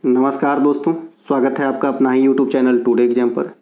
नमस्कार दोस्तों, स्वागत है आपका अपना ही यूट्यूब चैनल टुडे एग्जाम पर।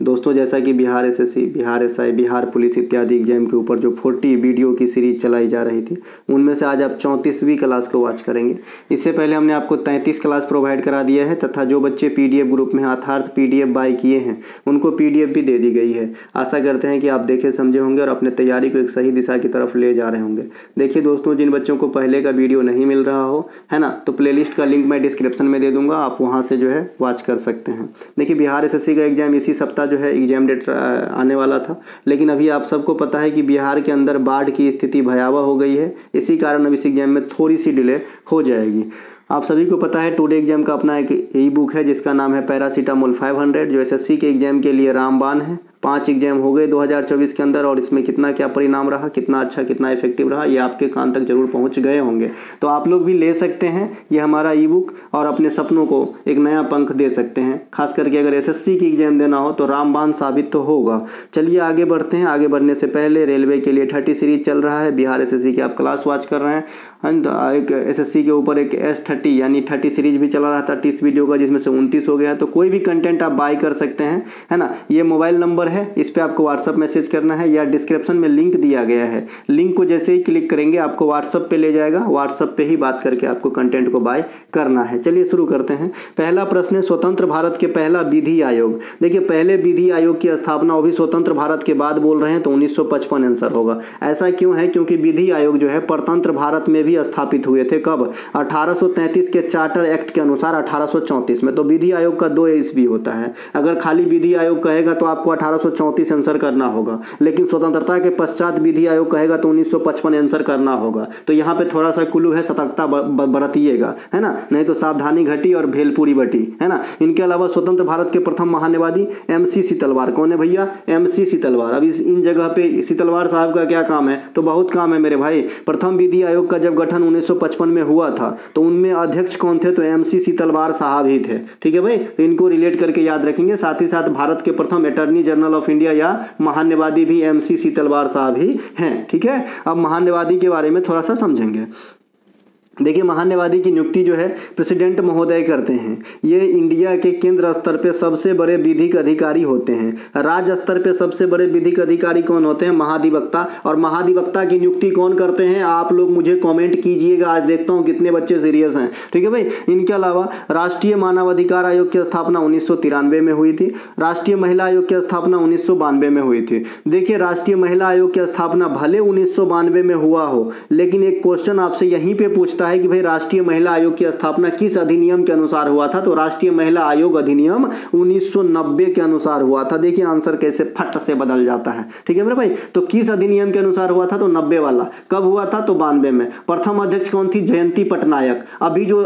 दोस्तों, जैसा कि Bihar SSC, Bihar SI, Bihar police इत्यादि एग्जाम के ऊपर जो 40 वीडियो की सीरीज चलाई जा रही थी, उनमें से आज आप 34वीं क्लास को वॉच करेंगे। इससे पहले हमने आपको 33 क्लास प्रोवाइड करा दिया है तथा जो बच्चे पीडीएफ ग्रुप में यथार्थ पीडीएफ बाय किए हैं उनको पीडीएफ भी दे दी गई है। आशा करते हैं कि आप देखे समझे होंगे और अपने तैयारी को एक सही दिशा की तरफ ले जा रहे होंगे। देखिए दोस्तों, जिन बच्चों को पहले का वीडियो नहीं मिल रहा हो, है ना, तो प्लेलिस्ट का लिंक मैं डिस्क्रिप्शन में दे दूंगा, आप वहाँ से जो है वॉच कर सकते हैं। देखिए, बिहार एसएससी का एग्जाम इसी सप्ताह जो है एग्जाम डेट आने वाला था, लेकिन अभी आप सबको पता है कि बिहार के अंदर बाढ़ की स्थिति भयावह हो गई है। इसी कारण अब इस एग्जाम में थोड़ी सी डिले हो जाएगी। आप सभी को पता है टुडे एग्जाम का अपना एक ई बुक है जिसका नाम है पैरासीटामोल 500, जो एसएससी के एग्जाम के लिए रामबाण है। 5 एग्जाम हो गए 2024 के अंदर और इसमें कितना क्या परिणाम रहा, कितना अच्छा कितना इफेक्टिव रहा, ये आपके कान तक जरूर पहुंच गए होंगे। तो आप लोग भी ले सकते हैं ये हमारा ई बुक और अपने सपनों को एक नया पंख दे सकते हैं। खास करके अगर एसएससी की एग्जाम देना हो तो रामबाण साबित तो होगा। चलिए आगे बढ़ते हैं। आगे बढ़ने से पहले रेलवे के लिए 30 सीरीज चल रहा है। बिहार एसएससी की आप क्लास वॉच कर रहे हैं। एक एसएससी के ऊपर एक S30 यानी 30 सीरीज भी चला रहा था 30 वीडियो का, जिसमें से 29 हो गया। तो कोई भी कंटेंट आप बाय कर सकते हैं, है ना। ये मोबाइल नंबर है, इस पे आपको व्हाट्सअप मैसेज करना है या डिस्क्रिप्शन में लिंक दिया गया है। लिंक को जैसे ही क्लिक करेंगे आपको व्हाट्सअप पे ले जाएगा। व्हाट्सअप पे ही बात करके आपको कंटेंट को बाय करना है। चलिए शुरू करते हैं। पहला प्रश्न है, स्वतंत्र भारत के पहला विधि आयोग। देखिए, पहले विधि आयोग की स्थापना वो भी स्वतंत्र भारत के बाद बोल रहे हैं तो 1955 आंसर होगा। ऐसा क्यों है? क्योंकि विधि आयोग जो है परतंत्र भारत में भी स्थापित हुए थे। कब? 1833 के चार्टर एक्ट के अनुसार 1834 में। तो विधि आयोग का 2 ईस्वी होता है। अगर खाली विधि आयोग कहेगा तो आपको 1834 आंसर करना होगा, लेकिन स्वतंत्रता के पश्चात विधि आयोग कहेगा तो 1955 आंसर करना होगा। तो यहाँ पे थोड़ा सा कुल्लू है, सतर्कता बरतिएगा, है ना, नहीं तो सावधानी घटी और भेलपुरी बटी, है ना। इनके अलावा स्वतंत्र भारत के प्रथम महान्यायवादी MC सीतलवार। कौन है भैया? MC सीतलवार। अब इन जगह पे सीतलवार साहब का क्या काम है? तो बहुत काम है मेरे भाई। प्रथम विधि आयोग का जब गठन 1955 में हुआ था तो उनमें अध्यक्ष कौन थे? तो MC सीतलवार साहब ही थे। ठीक है भाई, तो इनको रिलेट करके याद रखेंगे। साथ ही साथ भारत के प्रथम अटॉर्नी जनरल ऑफ इंडिया या महान्यायवादी भी MC सीतलवार साहब ही हैं। ठीक है, अब महान्यायवादी के बारे में थोड़ा सा समझेंगे। देखिए, महान्यायवादी की नियुक्ति जो है प्रेसिडेंट महोदय करते हैं। ये इंडिया के केंद्र स्तर पे सबसे बड़े विधिक अधिकारी होते हैं। राज्य स्तर पे सबसे बड़े विधिक अधिकारी कौन होते हैं? महाधिवक्ता। और महाधिवक्ता की नियुक्ति कौन करते हैं? आप लोग मुझे कमेंट कीजिएगा, आज देखता हूँ कितने बच्चे सीरियस हैं। ठीक है भाई। इनके अलावा राष्ट्रीय मानवाधिकार आयोग की स्थापना 1993 में हुई थी। राष्ट्रीय महिला आयोग की स्थापना 1992 में हुई थी। देखिए, राष्ट्रीय महिला आयोग की स्थापना भले 1992 में हुआ हो, लेकिन एक क्वेश्चन आपसे यहीं पे पूछता है कि भाई राष्ट्रीय महिला आयोग की स्थापना किस अधिनियम के अनुसार हुआ था? तो राष्ट्रीय महिला आयोग अधिनियम 1990 के अनुसार हुआ था। देखिए आंसर कैसे फट से बदल जाता है। ठीक है मेरे भाई, तो किस अधिनियम के अनुसार हुआ था? तो 90 वाला। कब हुआ था? तो 92 में। प्रथम अध्यक्ष कौन थी? जयंती पटनायक। अभी जो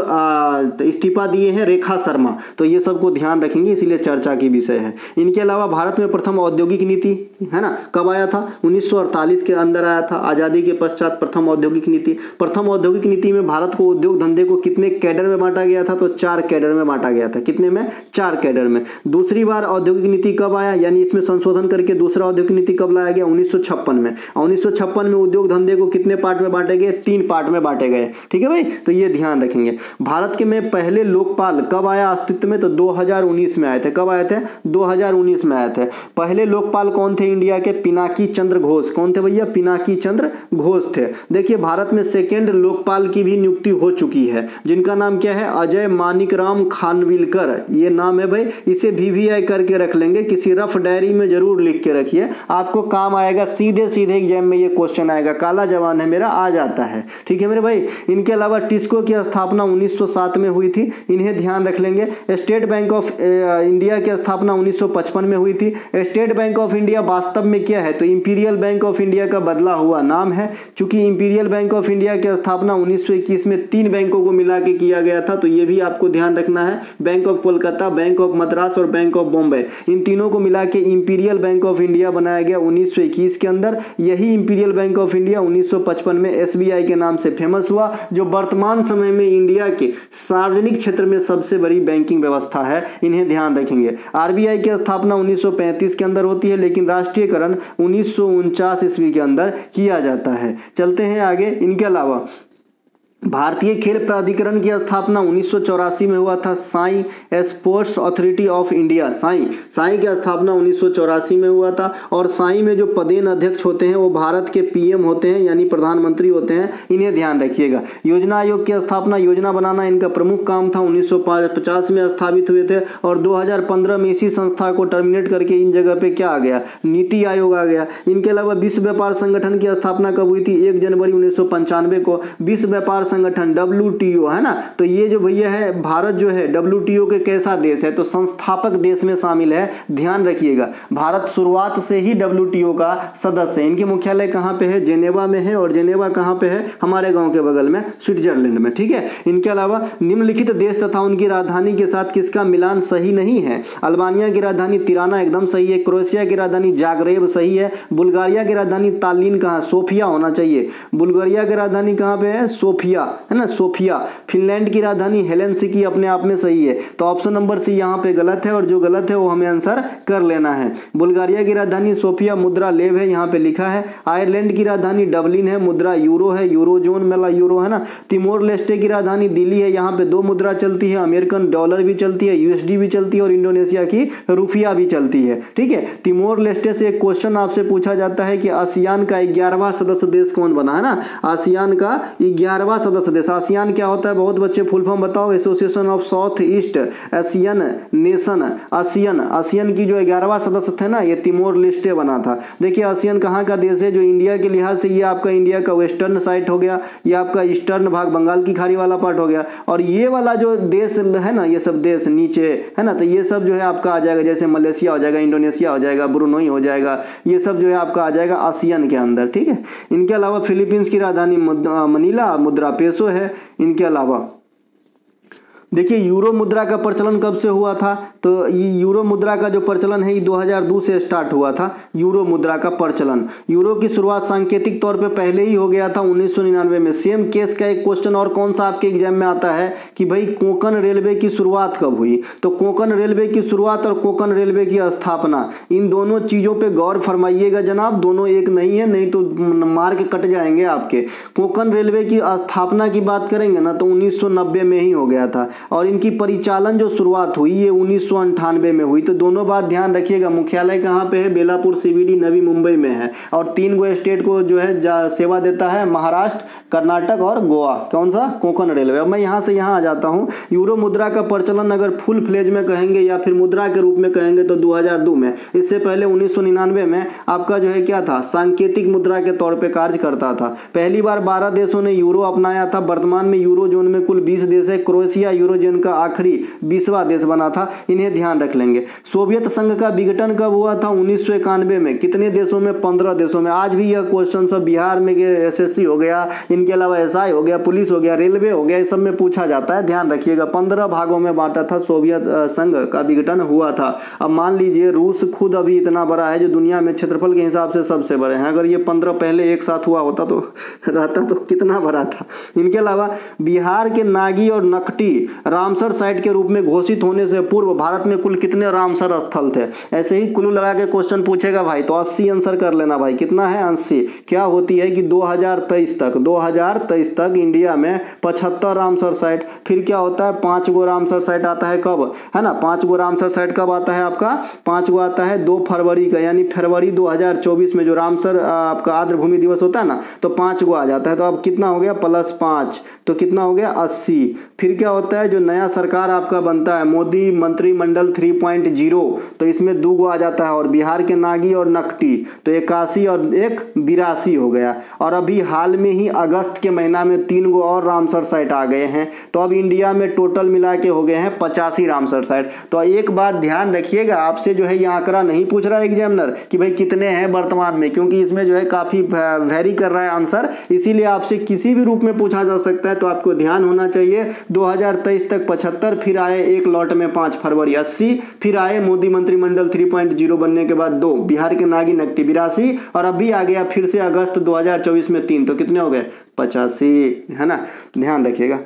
इस्तीफा दिए हैं रेखा शर्मा। तो ये सबको ध्यान रखेंगे, इसीलिए चर्चा की विषय है। इनके अलावा भारत में प्रथम औद्योगिक नीति, है ना, कब आया था? 1948 के अंदर आया था। आजादी के पश्चात प्रथम औद्योगिक नीति। प्रथम औद्योगिक नीति में भारत को उद्योग धंधे को कितने कैडर में बांटा गया था? तो 4 कैडर में बांटा गया था। कितने में? 4 कैडर में। दूसरी बार औद्योगिक नीति कब आया, यानी इसमें संशोधन करके दूसरा औद्योगिक नीति कब लाया गया? 1956 में। 1956 में उद्योग धंधे को कितने पार्ट में बांटे गए? 3 पार्ट में बांटे गए। ठीक है भाई, तो ये ध्यान रखेंगे। भारत के में पहले लोकपाल कब आया अस्तित्व में? तो 2019 में आए थे। कब आए थे? 2019 में आए थे। पहले लोकपाल कौन थे इंडिया के? पिनाकी चंद्र घोष। कौन थे भैया? पिनाकी चंद्र घोष थे। देखिए, भारत में सेकेंड लोकपाल की भी नियुक्ति हो चुकी है, जिनका नाम क्या है? अजय मानिकराम खानविलकर। ये नाम है भाई, इसे VVI करके रख लेंगे, किसी रफ डायरी में जरूर लिख के रखिए, आपको काम आएगा। सीधे सीधे एग्जाम में ये क्वेश्चन आएगा। काला जवान है मेरा, आ जाता है। ठीक है मेरे भाई। इनके अलावा टिस्को की स्थापना 1907 में हुई थी, इन्हें ध्यान रख लेंगे। स्टेट बैंक ऑफ इंडिया की स्थापना 1955 में हुई थी। स्टेट बैंक ऑफ इंडिया वास्तव में क्या है? तो इंपीरियल बैंक ऑफ इंडिया का बदला हुआ नाम है। चूंकि इंपीरियल बैंक ऑफ इंडिया की स्थापना 1921 में 3 बैंकों को मिला के किया गया था, तो ये भी आपको ध्यान रखना है। Bank of Kolkata, bank of Madras और बैंक ऑफ बॉम्बे, इन तीनों को मिला के इंपीरियल बैंक ऑफ इंडिया बनाया गया 1921 के अंदर। यही इंपीरियल बैंक ऑफ इंडिया 1955 में SBI के नाम से फेमस हुआ, जो वर्तमान समय में इंडिया के सार्वजनिक क्षेत्र में सबसे बड़ी बैंकिंग व्यवस्था है। इन्हें ध्यान रखेंगे। RBI की स्थापना 1935 के अंदर होती है, लेकिन राष्ट्रीयकरण 1949 ईस्वी के अंदर किया जाता है। चलते हैं आगे। इनके अलावा भारतीय खेल प्राधिकरण की स्थापना 1984 में हुआ था। Sai sports authority of India, Sai की स्थापना 1984 में हुआ था। और साई में जो पदेन अध्यक्ष होते हैं वो भारत के पीएम होते हैं, यानी प्रधानमंत्री होते हैं, इन्हें ध्यान रखिएगा। योजना आयोग की स्थापना, योजना बनाना इनका प्रमुख काम था। 1950 में स्थापित हुए थे और 2015 में इसी संस्था को टर्मिनेट करके इन जगह पे क्या आ गया, नीति आयोग आ गया। इनके अलावा विश्व व्यापार संगठन की स्थापना कब हुई थी? 1 जनवरी 1995 को विश्व व्यापार संगठन WTO, है ना। तो ये जो भैया है, भारत जो है WTO के कैसा देश है? तो संस्थापक देश में शामिल है, ध्यान रखिएगा। भारत शुरुआत से ही WTO का सदस्य है। इनके मुख्यालय कहाँ पे है? जेनेवा में है। और जेनेवा कहाँ पे है? हमारे गांव के बगल में, स्विट्जरलैंड में, ठीक है। इनके अलावा निम्नलिखित देश तथा उनकी राजधानी के साथ किसका मिलान सही नहीं है? अल्बानिया की राजधानी तिराना एकदम सही है। क्रोएशिया की राजधानी जाग्रेब सही है। बुल्गारिया की राजधानी तालिन कहाँ? सोफिया होना चाहिए। बुल्गारिया की राजधानी कहाँ पे है? सोफिया, है ना, सोफिया। फिनलैंड की राजधानी हेलेंसिकी अपने आप में सही है। तो ऑप्शन नंबर सी यहाँ पे गलत है और जो गलत है वो हमें आंसर कर लेना है। बुल्गारिया की राजधानी सोफिया, मुद्रा लेव है, यहाँ पे लिखा है। आयरलैंड की राजधानी डबलिन है, मुद्रा यूरो है, यूरोजोन में यूरो, है ना। तिमोर लेस्टे की राजधानी दिल्ली है, यहाँ पे 2 मुद्रा चलती है, अमेरिकन डॉलर भी चलती है, USD भी चलती है और इंडोनेशिया की रुपया भी चलती है, ठीक है। तिमोर लेस्टे से एक क्वेश्चन आपसे पूछा जाता है कि आसियान का 11वां सदस्य देश कौन बना, है ना। आसियान का 11वां सदस्य देश। आसियान क्या होता है? बहुत बच्चे फुल फॉर्म बताओ। Association of south east Asian nation. ASEAN की जो 11वां सदस्य थे ना, ये तिमोर लेस्टे बना था। देखिए आसियान कहाँ का देश है? जो इंडिया के लिहाज से ये आपका इंडिया का वेस्टर्न साइड हो गया, ये आपका ईस्टर्न भाग बंगाल की खाड़ी वाला पार्ट हो गया। और ये वाला जो देश है ना, ये सब देश नीचे, है ना, तो ये सब जो है आपका आ जाएगा, जैसे मलेशिया हो जाएगा, इंडोनेशिया हो जाएगा, ब्रुनोई हो जाएगा, ये सब जो है आपका आ जाएगा आसियान के अंदर, ठीक है। इनके अलावा फिलीपींस की राजधानी मनीला, मुद्रा पेसो है। इनके अलावा देखिए यूरो मुद्रा का प्रचलन कब से हुआ था? तो ये यूरो मुद्रा का जो प्रचलन है ये 2002 से स्टार्ट हुआ था। यूरो मुद्रा का प्रचलन, यूरो की शुरुआत सांकेतिक तौर पे पहले ही हो गया था 1999 में। सेम केस का एक क्वेश्चन और कौन सा आपके एग्जाम में आता है कि भाई कोंकण रेलवे की शुरुआत कब हुई? तो कोंकण रेलवे की शुरुआत और कोंकण रेलवे की स्थापना, इन दोनों चीज़ों पर गौर फरमाइएगा जनाब, दोनों एक नहीं है, नहीं तो मार्क कट जाएंगे आपके। कोंकण रेलवे की स्थापना की बात करेंगे ना तो 1990 में ही हो गया था और इनकी परिचालन जो शुरुआत हुई ये 1998 में हुई। तो दोनों बात ध्यान रखिएगा। मुख्यालय कहाँ पे है? बेलापुर CBD नवी मुंबई में है। और 3 गो स्टेट को जो है सेवा देता है, महाराष्ट्र, कर्नाटक और गोवा। कौन सा? कोंकण रेलवे। अब मैं यहाँ से यहाँ आ जाता हूँ। यूरो मुद्रा का प्रचलन अगर फुल फ्लेज में कहेंगे या फिर मुद्रा के रूप में कहेंगे तो 2002 में। इससे पहले 1999 में आपका जो है क्या था? सांकेतिक मुद्रा के तौर पर कार्य करता था। पहली बार 12 देशों ने यूरो अपनाया था। वर्तमान में यूरो जोन में कुल 20 देश है। क्रोएशिया यूरो जोन का आखिरी 20वां देश बना था, इन्हें ध्यान रख लेंगे। सोवियत संघ का विघटन कब हुआ था? 1991 में। कितने देशों में? 15 देशों में। आज भी यह क्वेश्चन सब बिहार में SSC हो गया, इनके अलावा SI हो गया, पुलिस हो गया, रेलवे हो गया, इस सब में पूछा जाता है, ध्यान रखिएगा। 15 भागों में बांटा था, सोवियत संघ का विघटन हुआ था। अब मान लीजिए रूस खुद अभी इतना बड़ा है जो दुनिया में क्षेत्रफल के हिसाब से सबसे बड़े हैं। अगर ये 15 पहले एक साथ हुआ होता तो रहता तो कितना बड़ा था। इनके अलावा बिहार के नागी और नकटी रामसर साइट के रूप में घोषित होने से पूर्व भारत में कुल कितने रामसर स्थल थे? ऐसे ही कुल्लू लगा के क्वेश्चन पूछेगा भाई तो 80 आंसर कर लेना भाई। कितना है? 80। क्या होती है कि 2023 तक इंडिया में 75 रामसर साइट। फिर क्या होता है? 5 गो रामसर साइट आता है कब, है ना। 5 गो रामसर साइट कब आता है आपका? 5 गो आता है 2 फरवरी का, यानी फरवरी 2024 में जो रामसर आपका आर्द्र भूमि दिवस होता है ना, तो 5 गो आ जाता है। तो अब कितना हो गया? +5, तो कितना हो गया? 80। फिर क्या होता है? जो नया सरकार आपका बनता है मोदी मंत्रिमंडल 3.0, तो इसमें 2 गो आ जाता है। और बिहार के नागी और नकटी तो 81 और 1 82 हो गया। और अभी हाल में ही अगस्त के महीना में 3 गो और रामसर साइट आ गए हैं। तो अब इंडिया में टोटल मिला के हो गए हैं 85 रामसर साइट। तो एक बात ध्यान रखिएगा, आपसे जो है ये आंकड़ा नहीं पूछ रहा है एग्जामिनर कि भाई कितने हैं वर्तमान में, क्योंकि इसमें जो है काफी वेरी कर रहा है आंसर, इसीलिए आपसे किसी भी रूप में पूछा जा सकता है। तो आपको ध्यान होना चाहिए 2023 तक 75, फिर आए एक लॉट में 5 फरवरी 80, फिर आए मोदी मंत्रिमंडल 3.0 बनने के बाद 2, बिहार के नागी नकटी 82, और अभी आ गया फिर से अगस्त 2024 में 3, तो कितने हो गए? 85, है ना। ध्यान रखिएगा।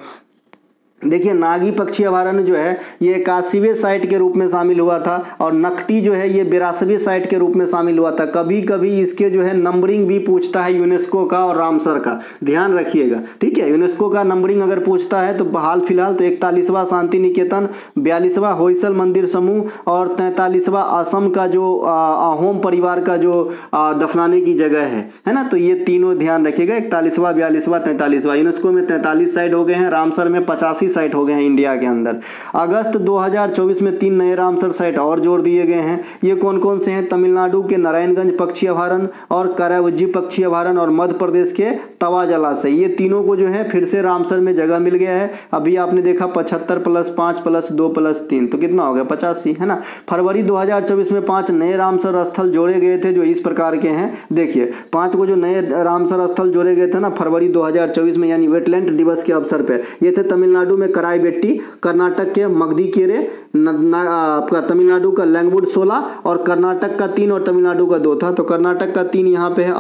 देखिए नागी पक्षी अभयारण्य जो है ये 81वें साइट के रूप में शामिल हुआ था और नकटी जो है ये 82वें साइट के रूप में शामिल हुआ था। कभी कभी इसके जो है नंबरिंग भी पूछता है यूनेस्को का और रामसर का, ध्यान रखिएगा, ठीक है। यूनेस्को का नंबरिंग अगर पूछता है तो हाल फिलहाल तो 41वां शांति निकेतन, 42वां होयसल मंदिर समूह और 43वां असम का जो अहोम परिवार का जो दफनाने की जगह है ना। तो ये तीनों ध्यान रखिएगा, 41वां, 42वां, 43वां। यूनेस्को में 43 साइट हो गए हैं, रामसर में 85 साइट हो गए हैं इंडिया के अंदर। अगस्त 2024 में 3 नए रामसर साइट और जोड़ दिए गए हैं। ये कौन कौन से हैं? तमिलनाडु के नारायणगंज पक्षी अभयारण्य और करावज्जी पक्षी अभयारण्य और मध्य प्रदेश के तवा जलाशय, ये तीनों को जो है फिर से रामसर में जगह मिल गया है। अभी आपने देखा 75 + 5 + 2 + 3 तो कितना हो गया? 85, है ना। फरवरी 2024 में 5 नए रामसर स्थल जोड़े गए थे जो इस प्रकार के हैं। देखिए 5 को जो नए रामसर स्थल जोड़े गए थे ना फरवरी 2024 में, यानी वेटलैंड दिवस के अवसर पे, ये थे तमिलनाडु में कराईबेट्टी, कर्नाटक के मगधीकेरे, आपका तमिलनाडु का लैंगवुड 16 और कर्नाटक का 3 और तमिलनाडु का 2 था। तो कर्नाटक का 3 यहाँ पे है,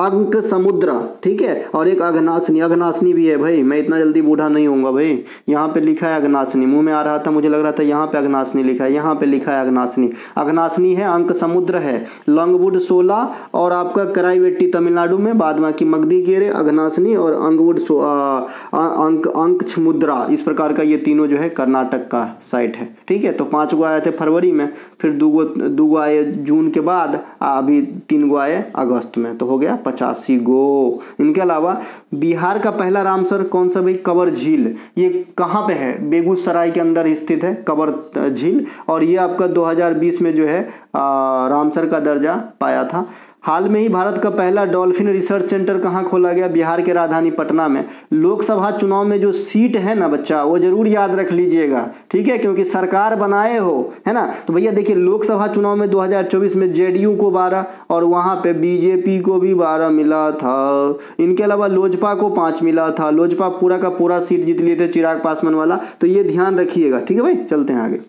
अंक समुद्रा, ठीक है, और एक अघनासनी, अघनासनी भी है भाई, मैं इतना जल्दी बूढ़ा नहीं होऊंगा भाई। यहाँ पे लिखा है अघनासनी, मुंह में आ रहा था, मुझे लग रहा था यहाँ पे अघनासनी लिखा है, यहाँ पे लिखा है अघनासनी। अघनासनी है, अंक समुद्र है, लॉन्गवुड 16 और आपका कराईबेट्टी तमिलनाडु में, बाद बाकी मगधीकेरे, अघनासनी और अंगवुड अंक समुद्रा, इस प्रकार का ये तीनों जो है कर्नाटक का साइट है, ठीक है। तो 5 गो आए थे फरवरी में, फिर 2 गो आए जून के बाद, अभी 3 गो आए अगस्त में, तो हो गया 85 गो। इनके अलावा बिहार का पहला रामसर कौन सा भाई? कबर झील। ये कहाँ पे है? बेगूसराय के अंदर स्थित है कबर झील, और ये आपका 2020 में जो है रामसर का दर्जा पाया था। हाल में ही भारत का पहला डॉल्फिन रिसर्च सेंटर कहाँ खोला गया? बिहार के राजधानी पटना में। लोकसभा चुनाव में जो सीट है ना बच्चा, वो जरूर याद रख लीजिएगा, ठीक है, क्योंकि सरकार बनाए हो, है ना। तो भैया देखिए लोकसभा चुनाव में 2024 में जेडीयू को 12 और वहाँ पे बीजेपी को भी 12 मिला था। इनके अलावा लोजपा को 5 मिला था। लोजपा पूरा का पूरा सीट जीत लिए थे, चिराग पासवान वाला। तो ये ध्यान रखिएगा, ठीक है भाई। चलते हैं आगे।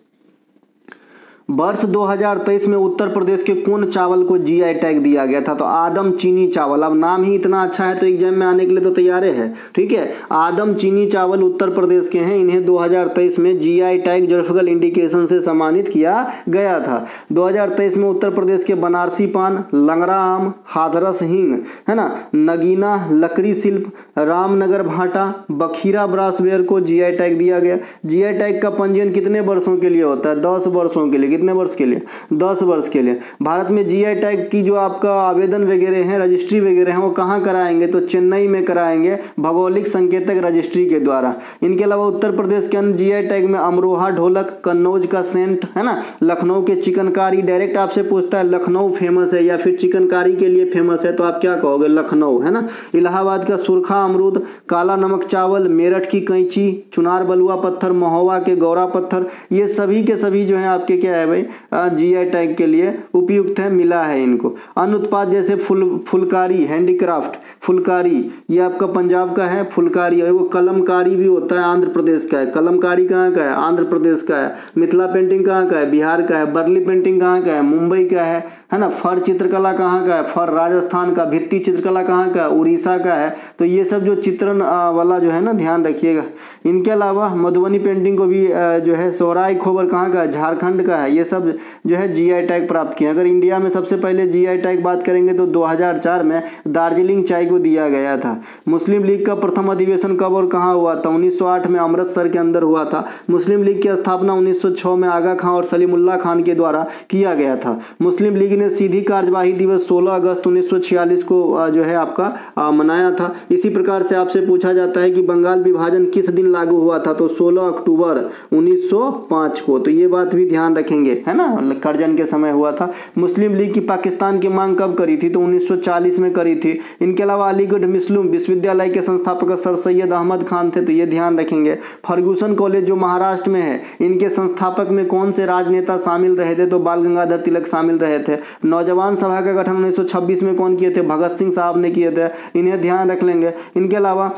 वर्ष 2023 में उत्तर प्रदेश के कौन चावल को जीआई टैग दिया गया था? तो आदम चीनी चावल। अब नाम ही इतना अच्छा है तो एग्जाम में आने के लिए तो तैयार है, ठीक है। आदम चीनी चावल उत्तर प्रदेश के हैं, इन्हें 2023 में जीआई टैग ज्योग्राफिकल इंडिकेशन से सम्मानित किया गया था। 2023 में उत्तर प्रदेश के बनारसी पान, लंगड़ा आम, हाथरस हींग, है ना, नगीना लकड़ी शिल्प, रामनगर भाटा, बखीरा ब्रासवेयर को जीआई टैग दिया गया। जीआई टैग का पंजीयन कितने वर्षों के लिए होता है? 10 वर्षों के लिए। कितने वर्ष के लिए? 10 वर्ष के लिए। भारत में जीआई टैग की जो आपका आवेदन वगैरह हैं, रजिस्ट्री वगैरह हैं, वो कहाँ कराएंगे? तो चेन्नई में कराएंगे, भौगोलिक संकेतक रजिस्ट्री के द्वारा। इनके अलावा उत्तर प्रदेश के अंदर जीआई टैग में अमरोहा ढोलक, कन्नौज का सेंट, है ना, लखनऊ के चिकनकारी। डायरेक्ट आपसे पूछता है लखनऊ फेमस है या फिर चिकनकारी के लिए फेमस है, तो आप क्या कहोगे? लखनऊ, है ना। इलाहाबाद का सुरखा अमरूद, काला नमक चावल, मेरठ की कैंची, चुनार बलुआ पत्थर, महोबा के गौरा पत्थर, ये सभी के सभी जो है आपके क्या है भाई? जीआई टैग के लिए उपयुक्त है, मिला है इनको। अन्य उत्पाद जैसे फुलकारी, हैंडीक्राफ्ट, फुलकारी ये आपका पंजाब का है, फुलकारी। और वो कलमकारी भी होता है, आंध्र प्रदेश का है। कलमकारी कहाँ का है? आंध्र प्रदेश का है। मिथिला पेंटिंग कहाँ का है? बिहार का है। बर्ली पेंटिंग कहाँ का है? मुंबई का है ना। फर चित्रकला कहाँ का है? फर राजस्थान का। भित्ति चित्रकला कहाँ का है? उड़ीसा का है। तो ये सब जो चित्रण वाला जो है ना, ध्यान रखिएगा। इनके अलावा मधुबनी पेंटिंग को भी जो है सोहराय खोबर कहाँ का है? झारखंड का है। ये सब जो है जीआई टैग प्राप्त किया। अगर इंडिया में सबसे पहले जीआई टैग बात करेंगे तो 2004 में दार्जिलिंग चाय को दिया गया था। मुस्लिम लीग का प्रथम अधिवेशन कब और कहाँ हुआ था? 1908 में अमृतसर के अंदर हुआ था। मुस्लिम लीग की स्थापना 1906 में आगा खां और सलीमुल्लाह खान के द्वारा किया गया था। मुस्लिम लीग ने सीधी कार्यवाही दिवस 16 अगस्त 1946 को जो है आपका मनाया था। इसी प्रकार से आपसे पूछा जाता है कि बंगाल विभाजन किस दिन लागू हुआ था? तो 16 अक्टूबर 1905 को। तो ये बात भी ध्यान रखेंगे, है ना, करजन के समय हुआ था। मुस्लिम लीग की पाकिस्तान की मांग कब करी थी? तो 1940 में करी थी। इनके अलावा अलीगढ़ मुस्लिम विश्वविद्यालय के संस्थापक सर सैयद अहमद खान थे, तो ये ध्यान रखेंगे। फर्गुसन कॉलेज जो महाराष्ट्र में है, इनके संस्थापक में कौन से राजनेता शामिल रहे थे? तो बाल गंगाधर तिलक शामिल रहे थे। नौजवान सभा का गठन 1926 में कौन किए थे? भगत सिंह साहब ने किए थे। इन्हें ध्यान रख लेंगे। इनके अलावा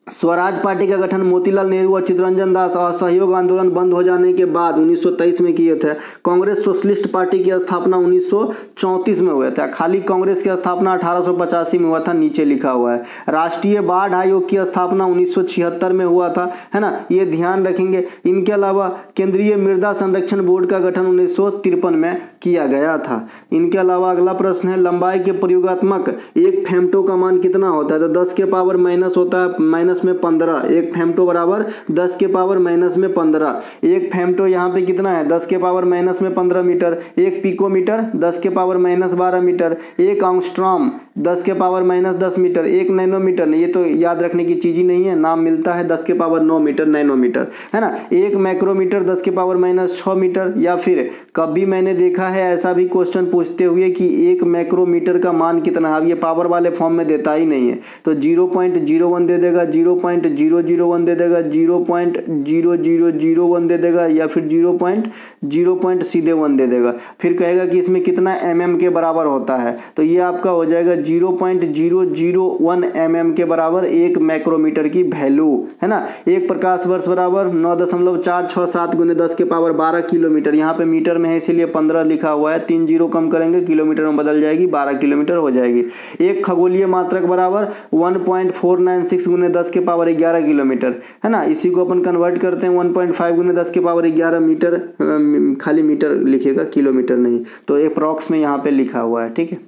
स्वराज पार्टी का गठन मोतीलाल नेहरू और चित्तरंजन दास असहयोग आंदोलन बंद हो जाने के बाद 1923 में किए थे। कांग्रेस सोशलिस्ट पार्टी की स्थापना 1934 में हुआ था। खाली कांग्रेस की स्थापना 1885 में हुआ था, नीचे लिखा हुआ है। राष्ट्रीय बाढ़ आयोग की स्थापना 1976 में हुआ था, है ना, ये ध्यान रखेंगे। इनके अलावा केंद्रीय मृदा संरक्षण बोर्ड का गठन 1953 में किया गया था। इनके अलावा अगला प्रश्न है, लंबाई के प्रयोगात्मक एक फेमटो का मान कितना होता है? तो 10 के पावर माइनस होता है, माइनस में 15। एक फेमटो बराबर 10 के पावर माइनस में 15। एक फेमटो यहाँ पे कितना है? 10 के पावर माइनस में 15 मीटर। एक पिकोमीटर 10 के पावर माइनस 12 मीटर। एक एंगस्ट्रॉम 10 के पावर माइनस 10 मीटर। एक नैनोमीटर, ये तो याद रखने की चीज ही नहीं है, नाम मिलता है 10 के पावर 9 मीटर नैनोमीटर, है ना। एक माइक्रोमीटर 10 के पावर माइनस 6 मीटर। या फिर कभी मैंने देखा है ऐसा भी क्वेश्चन पूछते हुए कि एक माइक्रोमीटर का मान कितना है। अब ये पावर वाले फॉर्म में देता ही नहीं है, तो 0.01 दे देगा, 0.001 दे देगा, 0.0001 दे देगा, या फिर 0.0 सीधे 1 दे देगा। फिर कहेगा कि इसमें कितना mm के बराबर होता है, तो ये आपका हो जाएगा 0.001 mm के बराबर एक माइक्रोमीटर की वैल्यू, है ना। एक प्रकाश वर्ष बराबर 9.467 गुने 10 के पावर 12 किलोमीटर। यहाँ पे मीटर में है इसीलिए 15 लिखा हुआ है, 3 जीरो कम करेंगे किलोमीटर में बदल जाएगी, 12 किलोमीटर हो जाएगी। एक खगोलीय मात्रक बराबर 1.496 गुने 10 के पावर 11 किलोमीटर, है ना। इसी को अपन कन्वर्ट करते हैं 1.5 गुने 10 के पावर 11 मीटर, खाली मीटर लिखिएगा, किलोमीटर नहीं, तो अप्रॉक्स में यहाँ पे लिखा हुआ है, ठीक है।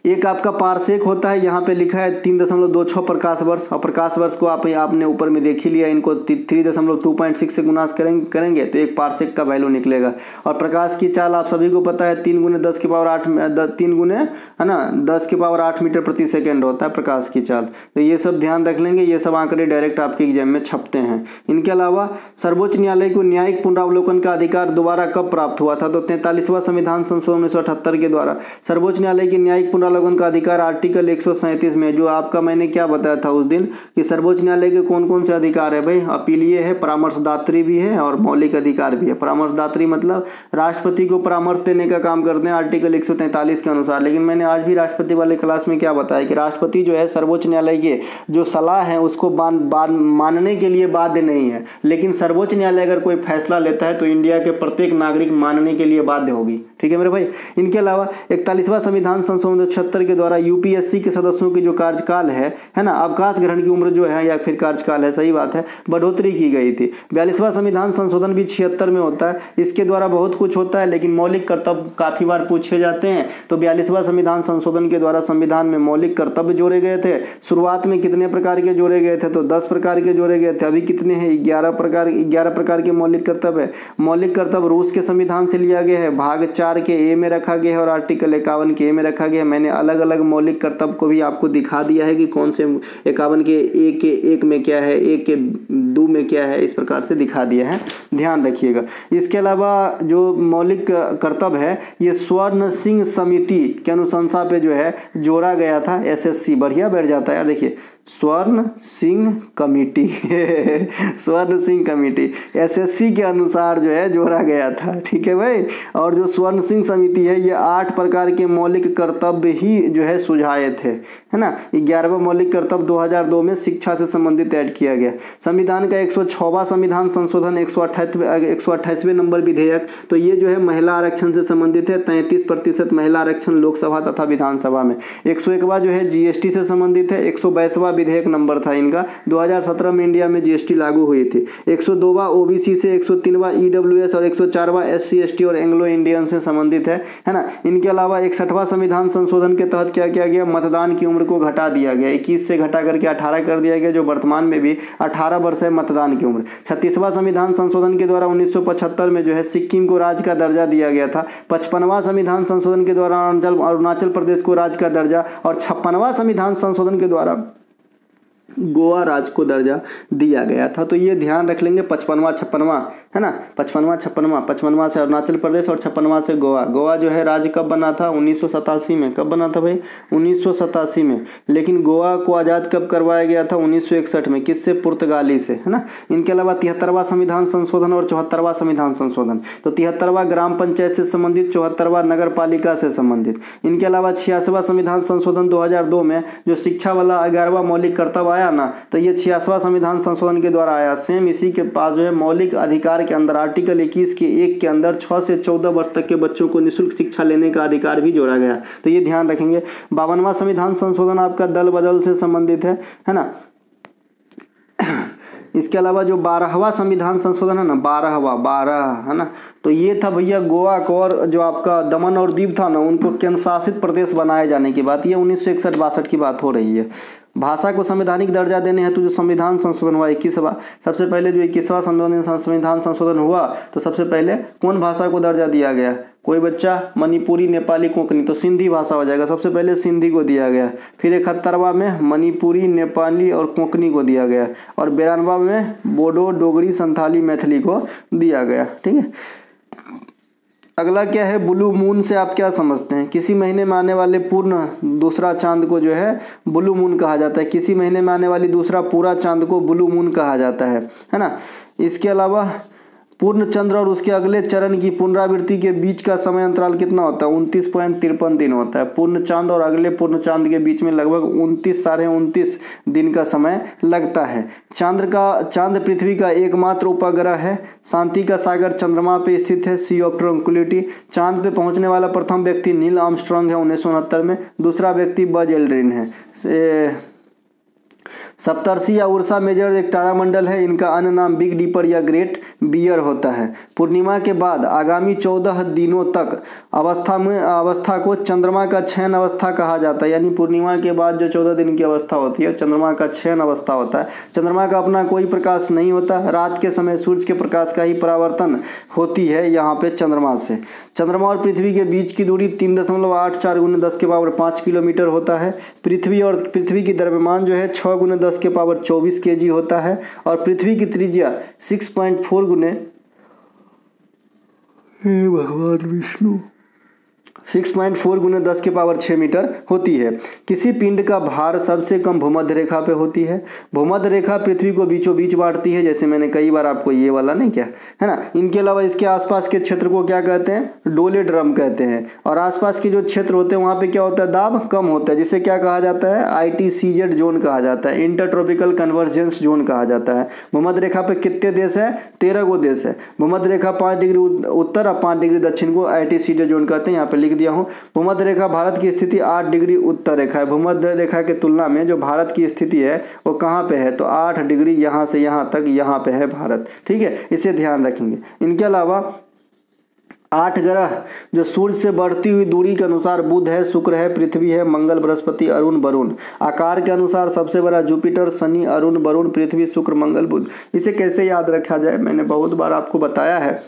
एक आपका पारसेक होता है, यहाँ पे लिखा है 3.26 प्रकाश वर्ष, और प्रकाश वर्ष को आपने ऊपर में देख ही लिया, इनको 3.26 से गुना करेंगे तो एक पारसेक का वैल्यू निकलेगा। और प्रकाश की चाल आप सभी को पता है 3 गुने 10 के पावर 8, 3 गुने, है ना, 10 के पावर 8 मीटर प्रति सेकेंड होता है प्रकाश की चाल। तो ये सब ध्यान रख लेंगे, ये सब आंकड़े डायरेक्ट आपके एग्जाम में छपते हैं। इनके अलावा सर्वोच्च न्यायालय को न्यायिक पुनरावलोकन का अधिकार दोबारा कब प्राप्त हुआ था? तो 43वां संविधान संशोधन 1978 के द्वारा सर्वोच्च न्यायालय की न्यायिक पुनरावलोकन का अधिकार आर्टिकल 137 में, जो आपका मैंने क्या बताया था उस दिन कि सर्वोच्च न्यायालय के कौन कौन से अधिकार है भाई? अपीलीय है, परामर्शदात्री भी है और मौलिक अधिकार भी है। परामर्शदात्री मतलब राष्ट्रपति को परामर्श देने का काम करते हैं आर्टिकल 143 के अनुसार। लेकिन मैंने आज भी राष्ट्रपति वाले क्लास में क्या बताया कि राष्ट्रपति जो है सर्वोच्च न्यायालय के जो सलाह है उसको मानने के लिए बाध्य नहीं है, लेकिन सर्वोच्च न्यायालय अगर कोई फैसला लेता है तो इंडिया के प्रत्येक नागरिक मानने के लिए बाध्य होगी, ठीक है मेरे भाई। इनके अलावा 41वां संविधान संशोधन 76 के द्वारा यूपीएससी के सदस्यों की जो कार्यकाल है ना, अवकाश ग्रहण की उम्र जो है या फिर कार्यकाल है, सही बात है, बढ़ोतरी की गई थी। 42वां संविधान संशोधन भी 76 में होता है। इसके द्वारा बहुत कुछ होता है, लेकिन मौलिक कर्तव्य काफी बार पूछे जाते हैं। तो 42वां संविधान संशोधन के द्वारा संविधान में मौलिक कर्तव्य जोड़े गए थे। शुरुआत में कितने प्रकार के जोड़े गए थे? तो 10 प्रकार के जोड़े गए थे। अभी कितने हैं? 11 प्रकार के मौलिक कर्तव्य है। मौलिक कर्तव्य रूस के संविधान से लिया गया है, भाग 4 के ए में रखा गया है और आर्टिकल 51 के ए में रखा गया है। मैंने अलग अलग मौलिक कर्तव्य को भी आपको दिखा दिया है कि कौन से 51 के ए के 1 में क्या है, 1 के 2 में क्या है, इस प्रकार से दिखा दिया है, ध्यान रखिएगा। इसके अलावा जो मौलिक कर्तव्य है ये स्वर्ण सिंह समिति के अनुशंसा पे जो है जोड़ा गया था। एसएससी बढ़िया बैठ जाता है यार, देखिए स्वर्ण सिंह कमेटी स्वर्ण सिंह कमेटी एसएससी के अनुसार जो है जोड़ा गया था, ठीक है भाई। और जो स्वर्ण सिंह समिति है ये 8 प्रकार के मौलिक कर्तव्य ही जो है सुझाए थे, है ना। 11वां मौलिक कर्तव्य 2002 में शिक्षा से संबंधित ऐड किया गया। संविधान का 106वां संविधान संशोधन 128वें नंबर विधेयक, तो ये जो है महिला आरक्षण से संबंधित है। 33% महिला आरक्षण लोकसभा तथा विधानसभा में। 101वां जो है जीएसटी से संबंधित है। 122वां विधेयक नंबर था इनका। 2017 में इंडिया में जीएसटी लागू हुई थी। 102वां ओबीसी से, 103वां ईडब्ल्यूएस और 104वां एससी एसटी और एंग्लो इंडियन से संबंधित है ना। इनके अलावा 61वां संविधान संशोधन के तहत क्या किया गया? मतदान की उम्र को घटा दिया गया, 21 से घटा करके 18 कर दिया गया, जो वर्तमान में भी 18 वर्ष है मतदान की उम्र। 36वां संविधान संशोधन के द्वारा 1975 में जो है सिक्किम को राज्य का दर्जा दिया गया था। 55वां संविधान संशोधन के द्वारा अरुणाचल प्रदेश को राज्य का दर्जा, और 56वां संविधान संशोधन के द्वारा गोवा राज्य को दर्जा दिया गया था। तो ये ध्यान रख लेंगे। 55वां 56वां है ना, 55वां से अरुणाचल प्रदेश और 56वां से गोवा। गोवा जो है राज्य कब बना था? 1987 में। कब बना था भाई? 1987 में। लेकिन गोवा को आज़ाद कब करवाया गया था? 1961 में। किससे? पुर्तगाली से, है ना। इनके अलावा 73वां संविधान संशोधन और 74वां संविधान संशोधन। तो 73वां ग्राम पंचायत से संबंधित, 74वां नगर पालिका से संबंधित। इनके अलावा 86वां संविधान संशोधन 2002 में जो शिक्षा वाला 11वां मौलिक कर्तव्य आया आया ना, तो ये 86वां संविधान संशोधन के द्वारा आया। सेम इसी के पास जो है मौलिक अधिकार के अंदर आर्टिकल 21 के 1 के अंदर 6 से 14 वर्ष तक के बच्चों को निःशुल्क शिक्षा लेने का अधिकार भी जोड़ा गया। तो ये ध्यान रखेंगे। 52वां संविधान संशोधन आपका दल बदल से संबंधित है ना। इसके अलावा जो 12वां संविधान संशोधन है ना, 12 है ना, तो ये था भैया गोवा को और जो आपका दमन और दीव था ना, उनको केंद्र शासित प्रदेश बनाए जाने की बात। ये 1961-62 की बात हो रही है। भाषा को संवैधानिक दर्जा देने हेतु जो संविधान संशोधन हुआ 21वां, सबसे पहले जो 21वां संविधान संशोधन हुआ तो सबसे पहले कौन भाषा को दर्जा दिया गया? कोई बच्चा मणिपुरी, नेपाली, कोंकणी, तो सिंधी भाषा हो जाएगा। सबसे पहले सिंधी को दिया गया। फिर 71वां में मणिपुरी, नेपाली और कोंकणी को दिया गया और 92वां में बोडो, डोगरी, संथाली, मैथिली को दिया गया। ठीक है। अगला क्या है? ब्लू मून से आप क्या समझते हैं? किसी महीने में आने वाले पूर्ण दूसरा चांद को जो है ब्लू मून कहा जाता है। किसी महीने में आने वाली दूसरा पूरा चांद को ब्लू मून कहा जाता है ना। इसके अलावा पूर्ण चंद्र और उसके अगले चरण की पुनरावृत्ति के बीच का समय अंतराल कितना होता है? 29.53 दिन होता है। पूर्ण चांद और अगले पूर्ण चांद के बीच में लगभग 29 दिन का समय लगता है। चांद पृथ्वी का एकमात्र उपग्रह है। शांति का सागर चंद्रमा पे स्थित है, सी ऑफ ट्रैंक्विलिटी। चांद पे पहुंचने वाला प्रथम व्यक्ति नील आर्मस्ट्रांग है 1969 में। दूसरा व्यक्ति बज एल्ड्रिन है। सप्तर्षि या उर्सा मेजर एक तारामंडल है। इनका अन्य नाम बिग डीपर या ग्रेट बियर होता है। पूर्णिमा के बाद आगामी 14 दिनों तक अवस्था को चंद्रमा का शयन अवस्था कहा जाता है। यानी पूर्णिमा के बाद जो 14 दिन की अवस्था होती है चंद्रमा का शयन अवस्था होता है। चंद्रमा का अपना कोई प्रकाश नहीं होता। रात के समय सूर्य के प्रकाश का ही परावर्तन होती है यहाँ पे चंद्रमा से। चंद्रमा और पृथ्वी के बीच की दूरी 3.84 × 10⁴ किलोमीटर होता है। पृथ्वी की द्रव्यमान जो है 6 × 10⁻24 kg होता है और पृथ्वी की त्रिज्या 6.4 × भगवान विष्णु 6.4 × 10⁶ मीटर होती है। किसी पिंड का भार सबसे कम भूमध्य रेखा पे होती है। भूमध्य रेखा पृथ्वी को बीचों बीच बांटती है, जैसे मैंने कई बार आपको ये वाला नहीं क्या है ना। इनके अलावा इसके आसपास के क्षेत्र को क्या कहते हैं? डोले ड्रम कहते हैं। और आसपास के जो क्षेत्र होते हैं वहाँ पे क्या होता है? दाब कम होता है, जिसे क्या कहा जाता है? ITCZ जोन कहा जाता है, इंटर ट्रॉपिकल कन्वर्जेंस जोन कहा जाता है। भूमध्य रेखा पे कितने देश है? 13 गो देश है। भूमध्य रेखा 5 डिग्री उत्तर और 5 डिग्री दक्षिण को ITCZ जोन कहते हैं। यहाँ पे लिख दिया हूँ। भूमध्य रेखा भारत की स्थिति 8 डिग्री उत्तर रेखा है। भूमध्य रेखा के तुलना में जो भारत की स्थिति है वो कहाँ पे है? तो 8 डिग्री यहाँ से यहाँ तक यहाँ पे है भारत। ठीक है, इसे ध्यान रखेंगे। इनके अलावा 8 ग्रह जो सूर्य से बढ़ती हुई दूरी के अनुसार बुध है, शुक्र है, पृथ्वी है, मंगल, बृहस्पति, अरुण, वरुण। आकार के अनुसार सबसे बड़ा जुपिटर, शनि, अरुण, वरुण, पृथ्वी, शुक्र, मंगल, बुध। इसे कैसे याद रखा जाए? मैंने बहुत बार आपको बताया है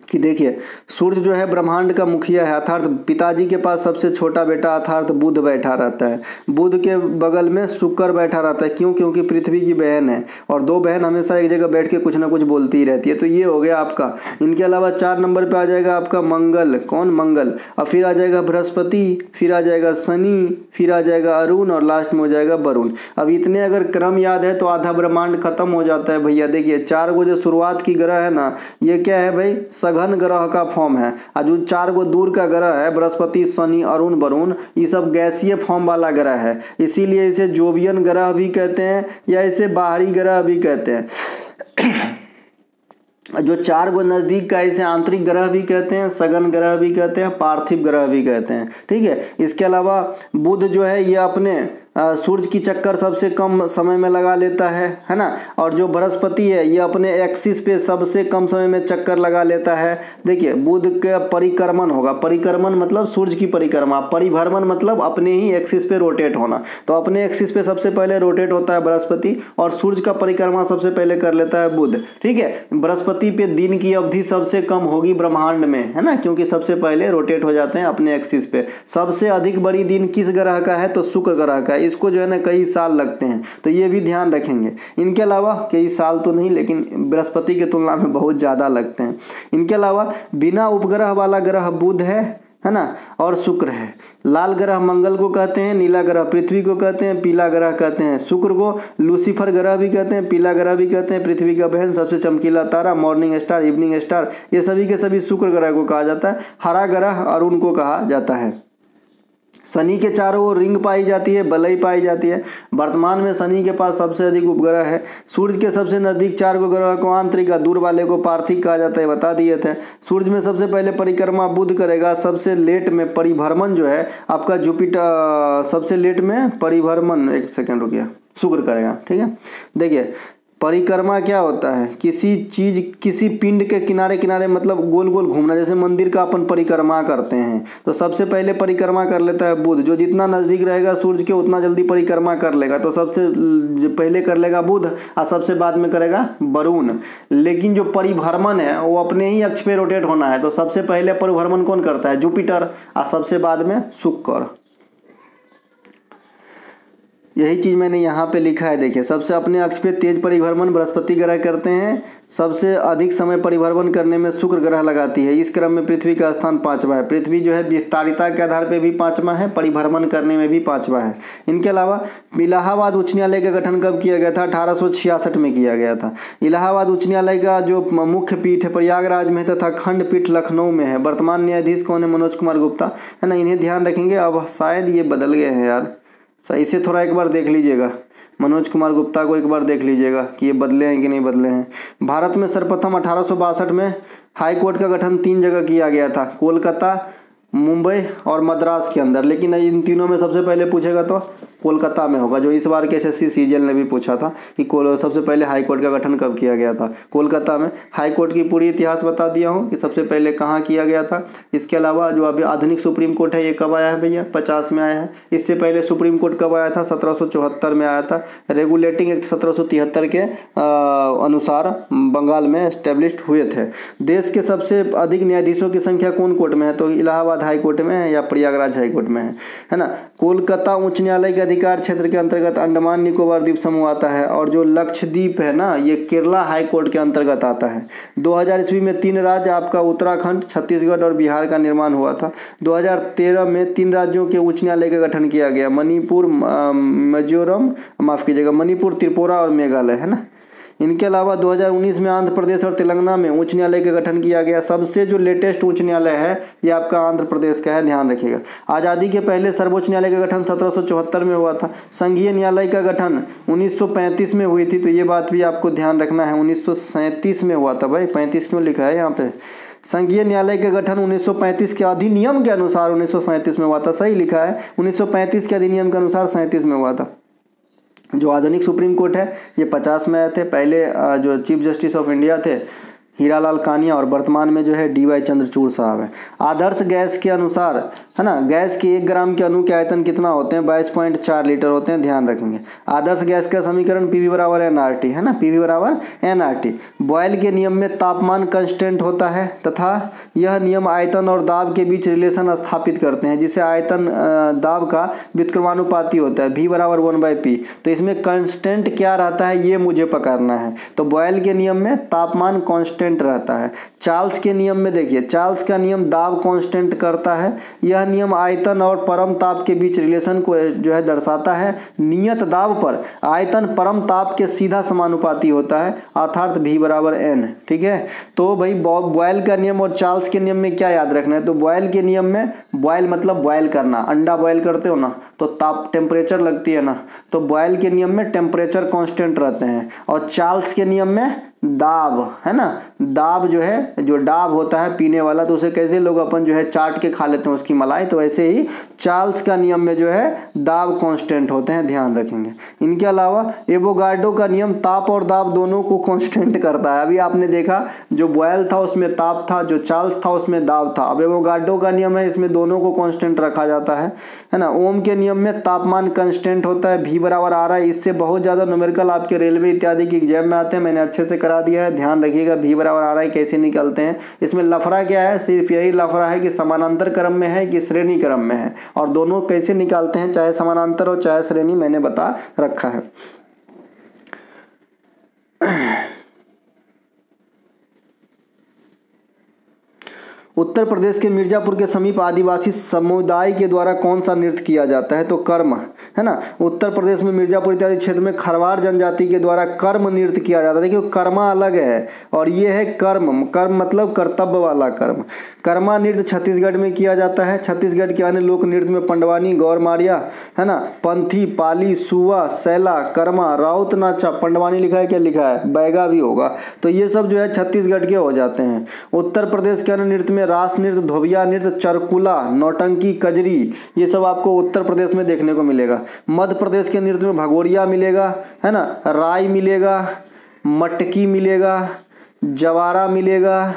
कि देखिए सूर्य जो है ब्रह्मांड का मुखिया है, अर्थात पिताजी के पास सबसे छोटा बेटा अर्थात बुध बैठा रहता है। बुध के बगल में शुक्र बैठा रहता है। क्यों? क्योंकि पृथ्वी की बहन है और 2 बहन हमेशा एक जगह बैठ के कुछ ना कुछ बोलती ही रहती है। तो ये हो गया आपका। इनके अलावा 4 नंबर पे आ जाएगा आपका मंगल। कौन? मंगल। और फिर आ जाएगा बृहस्पति, फिर आ जाएगा शनि, फिर आ जाएगा अरुण और लास्ट में हो जाएगा वरुण। अब इतने अगर क्रम याद है तो आधा ब्रह्मांड खत्म हो जाता है भैया। देखिए 4 गो जो शुरुआत की ग्रह है ना, ये क्या है भाई? सघन ग्रह का फॉर्म है। और जो 4 गो दूर का ग्रह है बृहस्पति, शनि, अरुण, वरुण, ये सब गैसीय फॉर्म वाला ग्रह है। इसीलिए इसे जोवियन ग्रह भी कहते हैं या इसे बाहरी ग्रह भी कहते हैं। जो 4 गो नजदीक का इसे आंतरिक ग्रह भी कहते हैं, सघन ग्रह भी कहते हैं, पार्थिव ग्रह भी कहते हैं। ठीक है। इसके अलावा बुध जो है ये अपने सूर्य की चक्कर सबसे कम समय में लगा लेता है ना। और जो बृहस्पति है ये अपने एक्सिस पे सबसे कम समय में चक्कर लगा लेता है। देखिए बुध का परिक्रमण होगा। परिक्रमण मतलब सूर्य की परिक्रमा, परिभ्रमण मतलब अपने ही एक्सिस पे रोटेट होना। तो अपने एक्सिस पे सबसे पहले रोटेट होता है बृहस्पति और सूर्य का परिक्रमा सबसे पहले कर लेता है बुध। ठीक है। बृहस्पति पे दिन की अवधि सबसे कम होगी ब्रह्मांड में, है ना, क्योंकि सबसे पहले रोटेट हो जाते हैं अपने एक्सिस पे। सबसे अधिक बड़ी दिन किस ग्रह का है? तो शुक्र ग्रह का। इसको जो है ना कई साल लगते हैं, तो ये भी ध्यान रखेंगे। इनके अलावा कई साल तो नहीं, लेकिन बृहस्पति की तुलना में बहुत ज़्यादा लगते हैं। इनके अलावा बिना उपग्रह वाला ग्रह बुध है ना, और शुक्र है। लाल ग्रह मंगल को कहते हैं, नीला ग्रह पृथ्वी को कहते हैं, पीला ग्रह कहते हैं शुक्र को, लूसीफर ग्रह भी कहते हैं, पीला ग्रह भी कहते हैं, पृथ्वी का बहन, सबसे चमकीला तारा, मॉर्निंग स्टार, इवनिंग स्टार, ये सभी के सभी शुक्र ग्रह को कहा जाता है। हरा ग्रह अरुण को कहा जाता है। शनि के चारों ओर रिंग पाई जाती है, बलई पाई जाती है। वर्तमान में शनि के पास सबसे अधिक उपग्रह है। सूर्य के सबसे नजदीक 4 ग्रह को आंतरिक, दूर वाले को पार्थिव कहा जाता है, बता दिए थे। सूर्य में सबसे पहले परिक्रमा बुध करेगा। सबसे लेट में परिभ्रमण जो है आपका जुपिटर, सबसे लेट में परिभ्रमण, एक सेकेंड रुकिए, शुक्र करेगा। ठीक है, देखिए परिक्रमा क्या होता है, किसी चीज, किसी पिंड के किनारे किनारे मतलब गोल गोल घूमना, जैसे मंदिर का अपन परिक्रमा करते हैं। तो सबसे पहले परिक्रमा कर लेता है बुध, जो जितना नजदीक रहेगा सूर्य के उतना जल्दी परिक्रमा कर लेगा। तो सबसे पहले कर लेगा बुध और सबसे बाद में करेगा वरुण। लेकिन जो परिभ्रमण है वो अपने ही अक्ष पे रोटेट होना है, तो सबसे पहले परिभ्रमण कौन करता है, जुपिटर, और सबसे बाद में शुक्र। यही चीज मैंने यहाँ पे लिखा है, देखिए सबसे अपने अक्ष पे तेज परिभ्रमण बृहस्पति ग्रह करते हैं। सबसे अधिक समय परिभ्रमण करने में शुक्र ग्रह लगाती है। इस क्रम में पृथ्वी का स्थान 5वां है। पृथ्वी जो है विस्तारिता के आधार पे भी 5वां है, परिभ्रमण करने में भी 5वां है। इनके अलावा इलाहाबाद उच्च न्यायालय का गठन कब किया गया था, 1866 में किया गया था। इलाहाबाद उच्च न्यायालय का जो मुख्य पीठ है प्रयागराज में तथा खंडपीठ लखनऊ में है। वर्तमान न्यायाधीश कौन है, मनोज कुमार गुप्ता, है ना। इन्हें ध्यान रखेंगे। अब शायद ये बदल गए हैं यार, सही से थोड़ा एक बार देख लीजिएगा, मनोज कुमार गुप्ता को एक बार देख लीजिएगा कि ये बदले हैं कि नहीं बदले हैं। भारत में सर्वप्रथम 1862 में हाई कोर्ट का गठन 3 जगह किया गया था, कोलकाता, मुंबई और मद्रास के अंदर। लेकिन इन तीनों में सबसे पहले पूछेगा तो कोलकाता में होगा, जो इस बार के एसएससी सीजीएल ने भी पूछा था कि सबसे पहले हाई कोर्ट का गठन कब किया गया था, कोलकाता में। हाई कोर्ट की पूरी इतिहास बता दिया हूँ कि सबसे पहले कहाँ किया गया था। इसके अलावा जो अभी आधुनिक सुप्रीम कोर्ट है ये कब आया है भैया, 50 में आया है। इससे पहले सुप्रीम कोर्ट कब आया था, 1774 में आया था। रेगुलेटिंग एक्ट 1773 के अनुसार बंगाल में एस्टेब्लिश्ड हुए थे। देश के सबसे अधिक न्यायाधीशों की संख्या कौन कोर्ट में है, तो इलाहाबाद हाई कोर्ट में है या प्रयागराज हाई कोर्ट में है ना। कोलकाता उच्च न्यायालय के अधिकार क्षेत्र के अंतर्गत अंडमान निकोबार द्वीप समूह आता है, और जो लक्षद्वीप है ना ये केरला हाई कोर्ट के अंतर्गत आता है। 2000 ईस्वी में 3 राज्य आपका उत्तराखंड, छत्तीसगढ़ और बिहार का निर्माण हुआ था। 2013 में 3 राज्यों के उच्च न्यायालय का गठन किया गया, मणिपुर, मिजोरम, माफ कीजिएगा, मणिपुर, त्रिपुरा और मेघालय, है ना। इनके अलावा 2019 में आंध्र प्रदेश और तेलंगाना में उच्च न्यायालय का गठन किया गया। सबसे जो लेटेस्ट उच्च न्यायालय है ये आपका आंध्र प्रदेश का है, ध्यान रखिएगा। आज़ादी के पहले सर्वोच्च न्यायालय का गठन 1774 में हुआ था। संघीय न्यायालय का गठन 1935 में हुई थी, तो ये बात भी आपको ध्यान रखना है। 1937 में हुआ था भाई, 35 क्यों लिखा है यहाँ पे। संघीय न्यायालय का गठन 1935 के अधिनियम के अनुसार 1937 में हुआ था, सही लिखा है। 1935 के अधिनियम के अनुसार 37 में हुआ था। जो आधुनिक सुप्रीम कोर्ट है ये 50 में आए थे। पहले जो चीफ जस्टिस ऑफ इंडिया थे हीरालाल कानिया, और वर्तमान में जो है डीवाई चंद्रचूड़ साहब है। आदर्श गैस के अनुसार, है ना, गैस के 1 ग्राम के अणु के आयतन कितना होते हैं, 22.4 लीटर होते हैं, ध्यान रखेंगे। आदर्श गैस का समीकरण पीवी बराबर एनआरटी, है ना, पीवी बराबर एनआरटी। बॉयल के नियम में तापमान कांस्टेंट होता है तथा यह नियम आयतन और दाब के बीच रिलेशन स्थापित करते हैं, जिसे आयतन दाब का व्युत्क्रमानुपाती होता है, V बराबर 1/P। तो इसमें कांस्टेंट क्या रहता है ये मुझे पकड़ना है। तो बॉयल के नियम में तापमान कांस्टेंट रहता है। चार्ल्स के नियम में देखिए, चार्ल्स का नियम दाब कांस्टेंट करता है। यह नियम आयतन और परम ताप के बीच रिलेशन को जो है दर्शाता है। नियत दाब पर आयतन परम ताप के सीधा समानुपाती होता है, अर्थात V बराबर N। ठीक है, तो भाई बॉयल का नियम और चार्ल्स के नियम में क्या याद रखना है, तो बॉयल के नियम में, बॉयल मतलब बॉयल करना, अंडा बॉयल करते हो ना तो ताप टेम्परेचर लगती है ना, तो बॉयल के नियम में टेम्परेचर कांस्टेंट रहते हैं। और चार्ल्स के नियम में दाब, है ना, दाब जो है, जो डाब होता है पीने वाला, तो उसे कैसे लोग अपन जो है चाट के खा लेते हैं उसकी मलाई, तो ऐसे ही चार्ल्स का नियम में जो है दाब कांस्टेंट होते हैं, ध्यान रखेंगे। इनके अलावा एवोगाड्रो का नियम ताप और दाब दोनों को कांस्टेंट करता है। अभी आपने देखा जो बॉयल था उसमें ताप था, जो चार्ल्स था उसमें दाब था। अब एवोगाड्रो का नियम है इसमें दोनों को कांस्टेंट रखा जाता है ना। ओम के नियम में तापमान कांस्टेंट होता है, V बराबर RI। इससे बहुत ज़्यादा न्यूमेरिकल आपके रेलवे इत्यादि की एग्जाम में आते हैं, मैंने अच्छे से करा दिया है, ध्यान रखिएगा। V बराबर RI कैसे निकलते हैं। इसमें लफड़ा क्या है, सिर्फ यही लफड़ा है कि समानांतर क्रम में है कि श्रेणी क्रम में है, और दोनों कैसे निकालते हैं, चाहे समानांतर हो चाहे श्रेणी, मैंने बता रखा है। उत्तर प्रदेश के मिर्जापुर के समीप आदिवासी समुदाय के द्वारा कौन सा नृत्य किया जाता है, तो कर्म, है ना। उत्तर प्रदेश में मिर्जापुर इत्यादि क्षेत्र में खरवार जनजाति के द्वारा कर्म नृत्य किया जाता है। देखिए कर्मा अलग है और ये है कर्म। कर्म मतलब कर्तव्य वाला कर्म। कर्मा नृत्य छत्तीसगढ़ में किया जाता है। छत्तीसगढ़ के अन्य लोक नृत्य में पंडवानी, गौरमारिया, है ना, पंथी, पाली, सुवा, सैला, कर्मा, राउत नाचा, पंडवानी लिखा है, क्या लिखा है, बैगा भी होगा। तो ये सब जो है छत्तीसगढ़ के हो जाते हैं। उत्तर प्रदेश के अन्य नृत्य में रास नृत्य, धोबिया नृत्य, चरकुला, नौटंकी, कजरी, ये सब आपको उत्तर प्रदेश में देखने को मिलेगा। मध्य प्रदेश के नृत्य में भगोरिया मिलेगा, है ना, राय मिलेगा, मटकी मिलेगा, जवारा मिलेगा,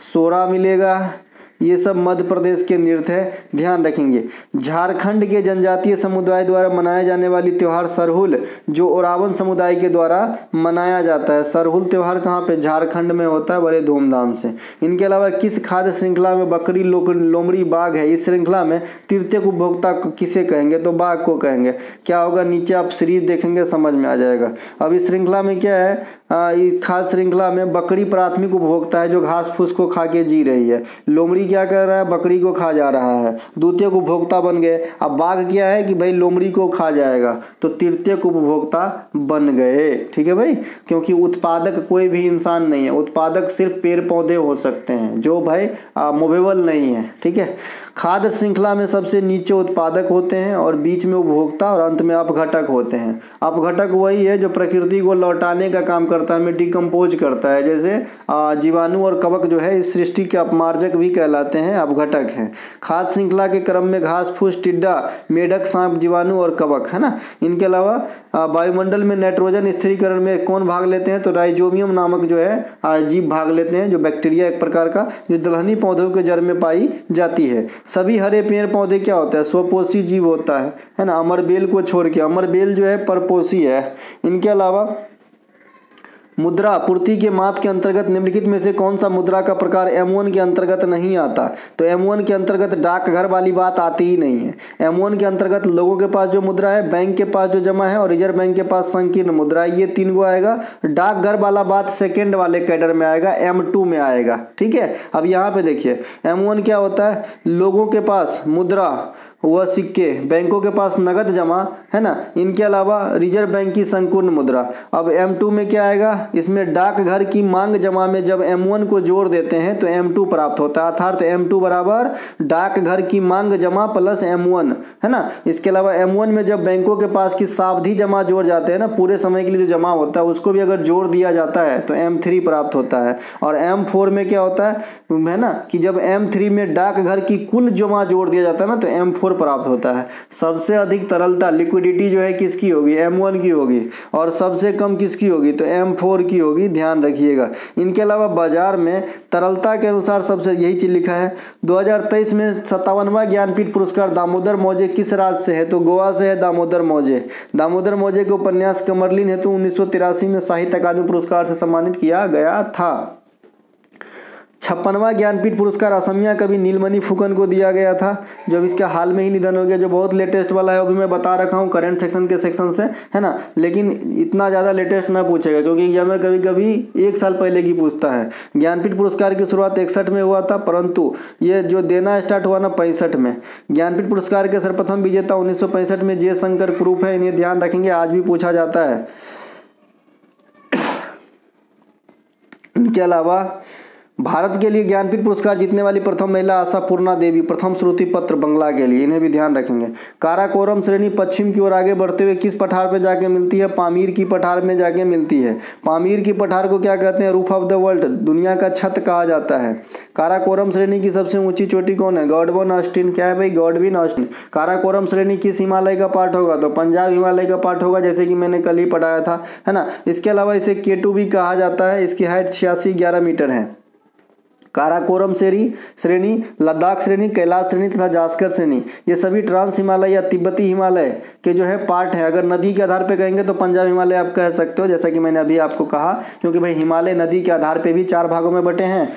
सोरा मिलेगा, ये सब मध्य प्रदेश के नृत्य है, ध्यान रखेंगे। झारखंड के जनजातीय समुदाय द्वारा मनाए जाने वाली त्योहार सरहुल, जो ओरावन समुदाय के द्वारा मनाया जाता है। सरहुल त्योहार कहाँ पे, झारखंड में होता है बड़े धूमधाम से। इनके अलावा किस खाद्य श्रृंखला में बकरी, लोमड़ी, बाघ है? इस श्रृंखला में तृतीयक उपभोक्ता किसे कहेंगे, तो बाघ को कहेंगे। क्या होगा, नीचे आप सीरीज देखेंगे समझ में आ जाएगा। अब इस श्रृंखला में क्या है, इस खाद्य श्रृंखला में बकरी प्राथमिक उपभोक्ता है जो घास फूस को खा के जी रही है। लोमड़ी क्या कर रहा है, बकरी को खा जा रहा है, द्वितीयक उपभोक्ता बन गए। अब बाघ क्या है कि भाई लोमड़ी को खा जाएगा, तो तृतीयक उपभोक्ता बन गए। ठीक है भाई, क्योंकि उत्पादक कोई भी इंसान नहीं है, उत्पादक सिर्फ पेड़ पौधे हो सकते हैं जो भाई मूवेबल नहीं है। ठीक है, खाद्य श्रृंखला में सबसे नीचे उत्पादक होते हैं और बीच में उपभोक्ता और अंत में अपघटक होते हैं। अपघटक वही है जो प्रकृति को लौटाने का काम करता है, में डिकम्पोज करता है। जैसे जीवाणु और कवक जो है इस सृष्टि के अपमार्जक भी कहलाते हैं, अपघटक हैं। खाद्य श्रृंखला के क्रम में घास फूस, टिड्डा, मेढक, सांप, जीवाणु और कवक, है ना। इनके अलावा वायुमंडल में नाइट्रोजन स्थिरीकरण में कौन भाग लेते हैं, तो राइजोबियम नामक जो है जीव भाग लेते हैं, जो बैक्टीरिया एक प्रकार का, जो दलहनी पौधों के जड़ में पाई जाती है। सभी हरे पेड़ पौधे क्या होता है, स्वपोषी जीव होता है ना, अमरबेल को छोड़ के। अमरबेल जो है परपोषी है। इनके अलावा मुद्रा पूर्ति के माप के अंतर्गत निम्नलिखित में से कौन सा मुद्रा का प्रकार M1 के अंतर्गत नहीं आता, तो M1 के अंतर्गत डाकघर वाली बात आती ही नहीं है। M1 के अंतर्गत लोगों के पास जो मुद्रा है, बैंक के पास जो जमा है और रिजर्व बैंक के पास संकीर्ण मुद्रा, ये 3 गो आएगा। डाकघर वाला बात सेकेंड वाले कैडर में आएगा, M2 में आएगा। ठीक है, अब यहाँ पे देखिए M1 क्या होता है, लोगों के पास मुद्रा वह सिक्के, बैंकों के पास नगद जमा, है ना। इनके अलावा रिजर्व बैंक की संपूर्ण मुद्रा। अब M2 में क्या आएगा, इसमें डाकघर की मांग जमा में जब M1 को जोड़ देते हैं तो M2 प्राप्त होता है, अर्थात M2 बराबर डाकघर की मांग जमा प्लस M1, है ना। इसके अलावा M1 में जब बैंकों के पास की सावधि जमा जोड़ जाते हैं ना, पूरे समय के लिए जो जमा होता है उसको भी अगर जोड़ दिया जाता है तो M3 प्राप्त होता है। और M4 में क्या होता है ना, कि जब M3 में डाकघर की कुल जमा जोड़ दिया जाता है ना तो M4 प्राप्त होता है। सबसे अधिक तरलता लिक्विडिटी जो है किसकी होगी, M1 की होगी, और सबसे कम किसकी होगी, तो M4 की होगी, ध्यान रखिएगा। इनके अलावा बाजार में तरलता के अनुसार सबसे यही चीज लिखा है। 2023 में 57वां ज्ञानपीठ पुरस्कार दामोदर मौजे किस राज्य से है, तो गोवा से है दामोदर मौजे। दामोदर मौजे के उपन्यास कमरलिन हेतु 1983 में साहित्य अकादमी पुरस्कार से सम्मानित किया गया था। 56वां ज्ञानपीठ पुरस्कार असमिया कवि नीलमणि फुकन को दिया गया था, जब इसका हाल में ही निधन हो गया, जो बहुत लेटेस्ट वाला है, वो भी मैं बता रखा हूँ करंट सेक्शन के सेक्शन से, है ना। लेकिन इतना ज़्यादा लेटेस्ट ना पूछेगा क्योंकि एग्जामिनर कभी कभी 1 साल पहले की पूछता है। ज्ञानपीठ पुरस्कार की शुरुआत 61 में हुआ था, परंतु ये जो देना स्टार्ट हुआ ना 65 में। ज्ञानपीठ पुरस्कार के सर्वप्रथम विजेता 1965 में जयशंकर कुरूप है, इन्हें ध्यान रखेंगे, आज भी पूछा जाता है। इनके अलावा भारत के लिए ज्ञानपीठ पुरस्कार जीतने वाली प्रथम महिला आशापूर्णा देवी, प्रथम श्रुति पत्र बंगला के लिए, इन्हें भी ध्यान रखेंगे। काराकोरम श्रेणी पश्चिम की ओर आगे बढ़ते हुए किस पठार पे जाके मिलती है, पामीर की पठार में जाके मिलती है। पामीर की पठार को क्या कहते हैं, रूफ ऑफ द वर्ल्ड, दुनिया का छत कहा जाता है। काराकोरम श्रेणी की सबसे ऊंची चोटी कौन है, गॉडविन ऑस्टिन, क्या है भाई, गॉडविन ऑस्टिन। काराकोरम श्रेणी किस हिमालय का पार्ट होगा, तो पंजाब हिमालय का पार्ट होगा, जैसे कि मैंने कल ही पढ़ाया था, है ना। इसके अलावा इसे K2 भी कहा जाता है, इसकी हाइट 86-11 मीटर है। काराकोरम श्रेणी, लद्दाख श्रेणी, कैलाश श्रेणी तथा जास्कर श्रेणी, ये सभी ट्रांस हिमालय या तिब्बती हिमालय के जो है पार्ट है। अगर नदी के आधार पे कहेंगे तो पंजाब हिमालय आप कह सकते हो, जैसा कि मैंने अभी आपको कहा, क्योंकि भाई हिमालय नदी के आधार पे भी 4 भागों में बटे हैं।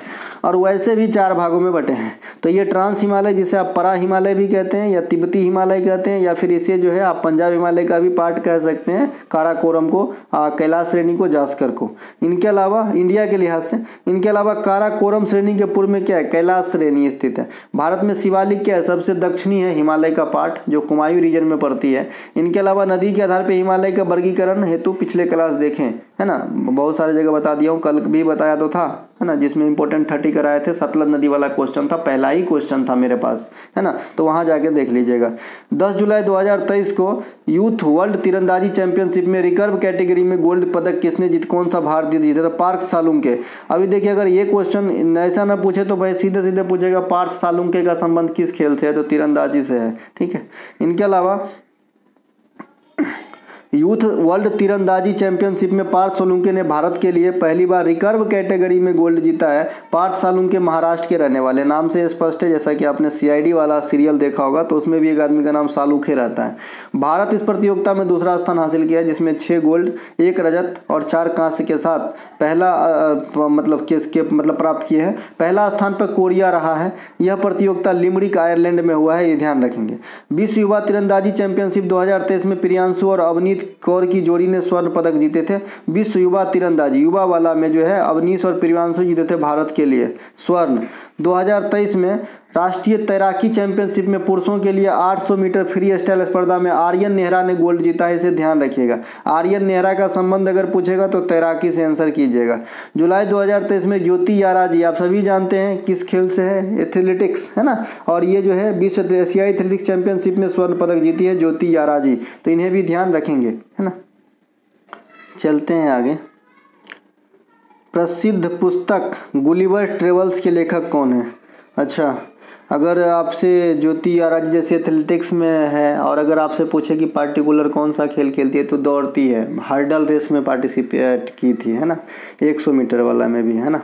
और वैसे भी 4 भागों में बटे हैं। तो ये ट्रांस हिमालय, जिसे आप परा हिमालय भी कहते हैं या तिब्बती हिमालय कहते हैं, या फिर इसे जो है आप पंजाब हिमालय का भी पार्ट कह सकते हैं, काराकोरम को, कैलाश श्रेणी को, जास्कर को। इनके अलावा इंडिया के लिहाज से, इनके अलावा काराकोरम श्रेणी के पूर्व में क्या है, कैलाश श्रेणी स्थित है। भारत में शिवालिक क्या है, सबसे दक्षिणी है हिमालय का पार्ट, जो कुमायूं रीजन में पड़ती है। इनके अलावा नदी के आधार पर हिमालय का वर्गीकरण हेतु पिछले क्लास देखें, है ना, बहुत सारी जगह बता दिया हूँ, कल भी बताया तो था, है ना, जिसमें इंपॉर्टेंट 30 कराए थे। सतलज नदी वाला क्वेश्चन था, पहला ही क्वेश्चन था मेरे पास, है ना, तो वहां जाके देख लीजिएगा। 10 जुलाई 2023 को यूथ वर्ल्ड तीरंदाजी चैंपियनशिप में रिकर्व कैटेगरी में गोल्ड पदक किसने कौन सा भारतीय जीता था, पार्थ सालुंके। अभी देखिए, अगर ये क्वेश्चन ऐसा ना पूछे तो भाई सीधे सीधे पूछेगा पार्थ सालुंके का संबंध किस खेल से है, तो तीरंदाजी से है, ठीक है। इनके अलावा यूथ वर्ल्ड तीरंदाजी चैंपियनशिप में पार्थ सालुंके ने भारत के लिए पहली बार रिकर्व कैटेगरी में गोल्ड जीता है। पार्थ सालुंके महाराष्ट्र के रहने वाले, नाम से स्पष्ट है, जैसा कि आपने CID वाला सीरियल देखा होगा तो उसमें भी एक आदमी का नाम सालुंखे रहता है। भारत इस प्रतियोगिता में दूसरा स्थान हासिल किया, जिसमें 6 गोल्ड, 1 रजत और 4 कांस्य के साथ पहला प्राप्त किए हैं। पहला स्थान पर कोरिया रहा है। यह प्रतियोगिता लिमरिक आयरलैंड में हुआ है, ये ध्यान रखेंगे। विश्व युवा तीरंदाजी चैंपियनशिप 2023 में प्रियांशु और अवनीत कौर की जोड़ी ने स्वर्ण पदक जीते थे। विश्व युवा तीरंदाजी युवा वाला में जो है अवनीश और प्रियांशु जीते थे भारत के लिए स्वर्ण। 2023 में राष्ट्रीय तैराकी चैंपियनशिप में पुरुषों के लिए 800 मीटर फ्री स्टाइल स्पर्धा में आर्यन नेहरा ने गोल्ड जीता है, इसे ध्यान रखिएगा। आर्यन नेहरा का संबंध अगर पूछेगा तो तैराकी से आंसर कीजिएगा। जुलाई 2023 में ज्योति याराजी, आप सभी जानते हैं किस खेल से है, एथलेटिक्स, है ना, और ये जो है विश्व एशियाई एथलेटिक्स चैंपियनशिप में स्वर्ण पदक जीती है ज्योति याराजी, तो इन्हें भी ध्यान रखेंगे, है ना। चलते हैं आगे। प्रसिद्ध पुस्तक गुलिवर ट्रेवल्स के लेखक कौन है? अच्छा, अगर आपसे ज्योति याराजी जैसे एथलेटिक्स में है और अगर आपसे पूछे कि पार्टिकुलर कौन सा खेल खेलती है तो दौड़ती है, हर्डल रेस में पार्टिसिपेट की थी, है ना, 100 मीटर वाला में भी, है ना।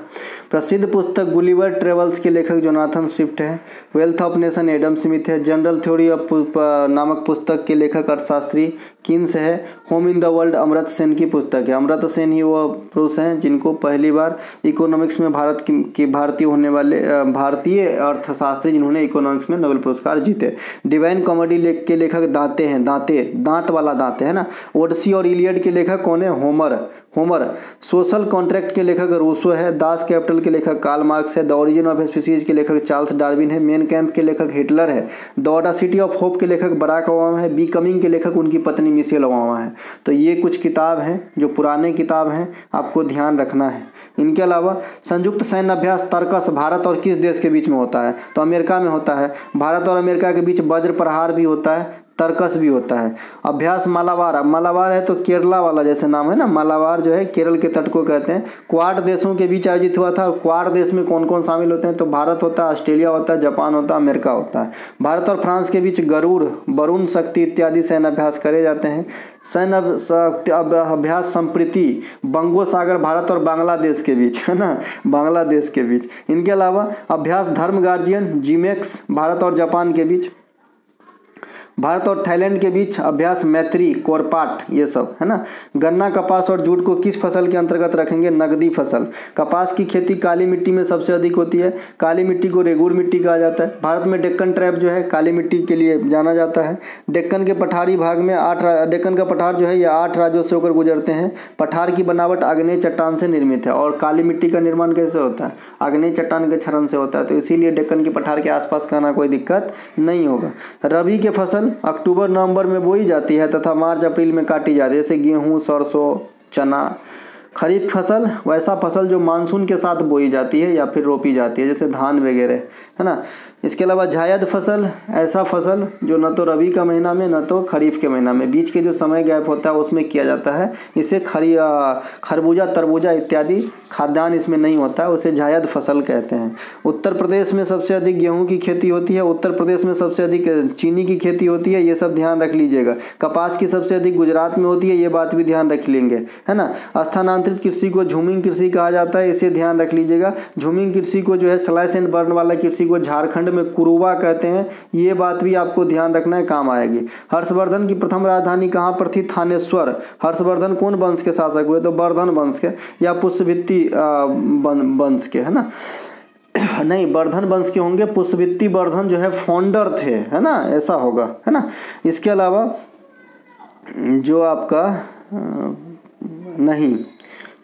प्रसिद्ध पुस्तक गुलिवर ट्रेवल्स के लेखक जोनाथन स्विफ्ट है। Wealth of nation Adam Smith है। जनरल थ्योरी ऑफ नामक पुस्तक के लेखक अर्थशास्त्री किन्स है। Home in the world Amartya Sen की पुस्तक है। अमर्त्य सेन ही वो पुरुष हैं जिनको पहली बार इकोनॉमिक्स में भारत की भारतीय होने वाले भारतीय अर्थशास्त्री जिन्होंने इकोनॉमिक्स में नोबेल पुरस्कार जीते। डिवाइन कॉमेडी के लेखक दांते हैं, दांत वाला दांते, है ना। ओडिसी और इलियड के लेखक कौन है? होमर। सोशल कॉन्ट्रैक्ट के लेखक रूसो है। दास कैपिटल के लेखक कार्ल मार्क्स है। द ओरिजिन ऑफ स्पीसीज के लेखक चार्ल्स डार्विन है। मेन कैंप के लेखक हिटलर है। द ऑडेसिटी ऑफ होप के लेखक बराक ओबामा है। बिकमिंग के लेखक उनकी पत्नी मिशेल ओबामा है। तो ये कुछ किताब हैं जो पुराने किताब हैं, आपको ध्यान रखना है। इनके अलावा संयुक्त सैन्य अभ्यास तर्कस भारत और किस देश के बीच में होता है? तो अमेरिका में होता है। भारत और अमेरिका के बीच वज्र प्रहार भी होता है, तर्कस भी होता है। अभ्यास मालाबार, अब मालाबार है तो केरला वाला जैसे नाम है ना, मालाबार जो है केरल के तट को कहते हैं। क्वाड देशों के बीच आयोजित हुआ था। और क्वाड देश में कौन कौन शामिल होते हैं? तो भारत होता है, ऑस्ट्रेलिया होता है, जापान होता है, अमेरिका होता है। भारत और फ्रांस के बीच गरुड़, वरुण शक्ति इत्यादि सैन्य अभ्यास करे जाते हैं। सैन्य अभ्यास संप्रीति बंगोसागर भारत और बांग्लादेश के बीच, है ना, बांग्लादेश के बीच। इनके अलावा अभ्यास धर्म गार्जियन जिमेक्स भारत और जापान के बीच। भारत और थाईलैंड के बीच अभ्यास मैत्री कोरपाट, ये सब, है ना। गन्ना, कपास और जूट को किस फसल के अंतर्गत रखेंगे? नकदी फसल। कपास की खेती काली मिट्टी में सबसे अधिक होती है। काली मिट्टी को रेगुर मिट्टी कहा जाता है। भारत में डेक्कन ट्रैप जो है काली मिट्टी के लिए जाना जाता है। डेक्कन के पठारी भाग में डेक्कन का पठार जो है ये 8 राज्यों से होकर गुजरते हैं। पठार की बनावट आग्नेय चट्टान से निर्मित है। और काली मिट्टी का निर्माण कैसे होता है? आग्नेय चट्टान के क्षरण से होता है। तो इसीलिए डेक्कन के पठार के आसपास का ना कोई दिक्कत नहीं होगा। रबी के फसल अक्टूबर नवंबर में बोई जाती है तथा मार्च अप्रैल में काटी जाती है, जैसे गेहूं, सरसों, चना। खरीफ फसल वैसा फसल जो मानसून के साथ बोई जाती है या फिर रोपी जाती है, जैसे धान वगैरह, है ना। इसके अलावा जायद फसल ऐसा फसल जो न तो रबी का महीना में न तो खरीफ के महीना में, बीच के जो समय गैप होता है उसमें किया जाता है। इसे खरबूजा, तरबूजा इत्यादि खाद्यान्न इसमें नहीं होता है, उसे जायद फसल कहते हैं। उत्तर प्रदेश में सबसे अधिक गेहूं की खेती होती है। उत्तर प्रदेश में सबसे अधिक चीनी की खेती होती है, ये सब ध्यान रख लीजिएगा। कपास की सबसे अधिक गुजरात में होती है, ये बात भी ध्यान रख लेंगे, है ना। स्थानांतरित कृषि को झूमिंग कृषि कहा जाता है, इसे ध्यान रख लीजिएगा। झूमिंग कृषि को जो है स्लाइस एंड बर्न वाला कृषि को झारखंड में कुरुवा कहते हैं, ये बात भी आपको ध्यान रखना है, काम आएगी। हर्षवर्धन की प्रथम राजधानी कहाँ पर थी? थानेश्वर। हर्षवर्धन कौन वंश के शासक हुए? तो वर्धन वंश के या पुष्यभित्ति वंश के, है ना। नहीं, वर्धन वंश के होंगे, पुष्पवृत्ति वर्धन जो है फाउंडर थे, है ना, ऐसा होगा, है ना। इसके अलावा जो आपका नहीं,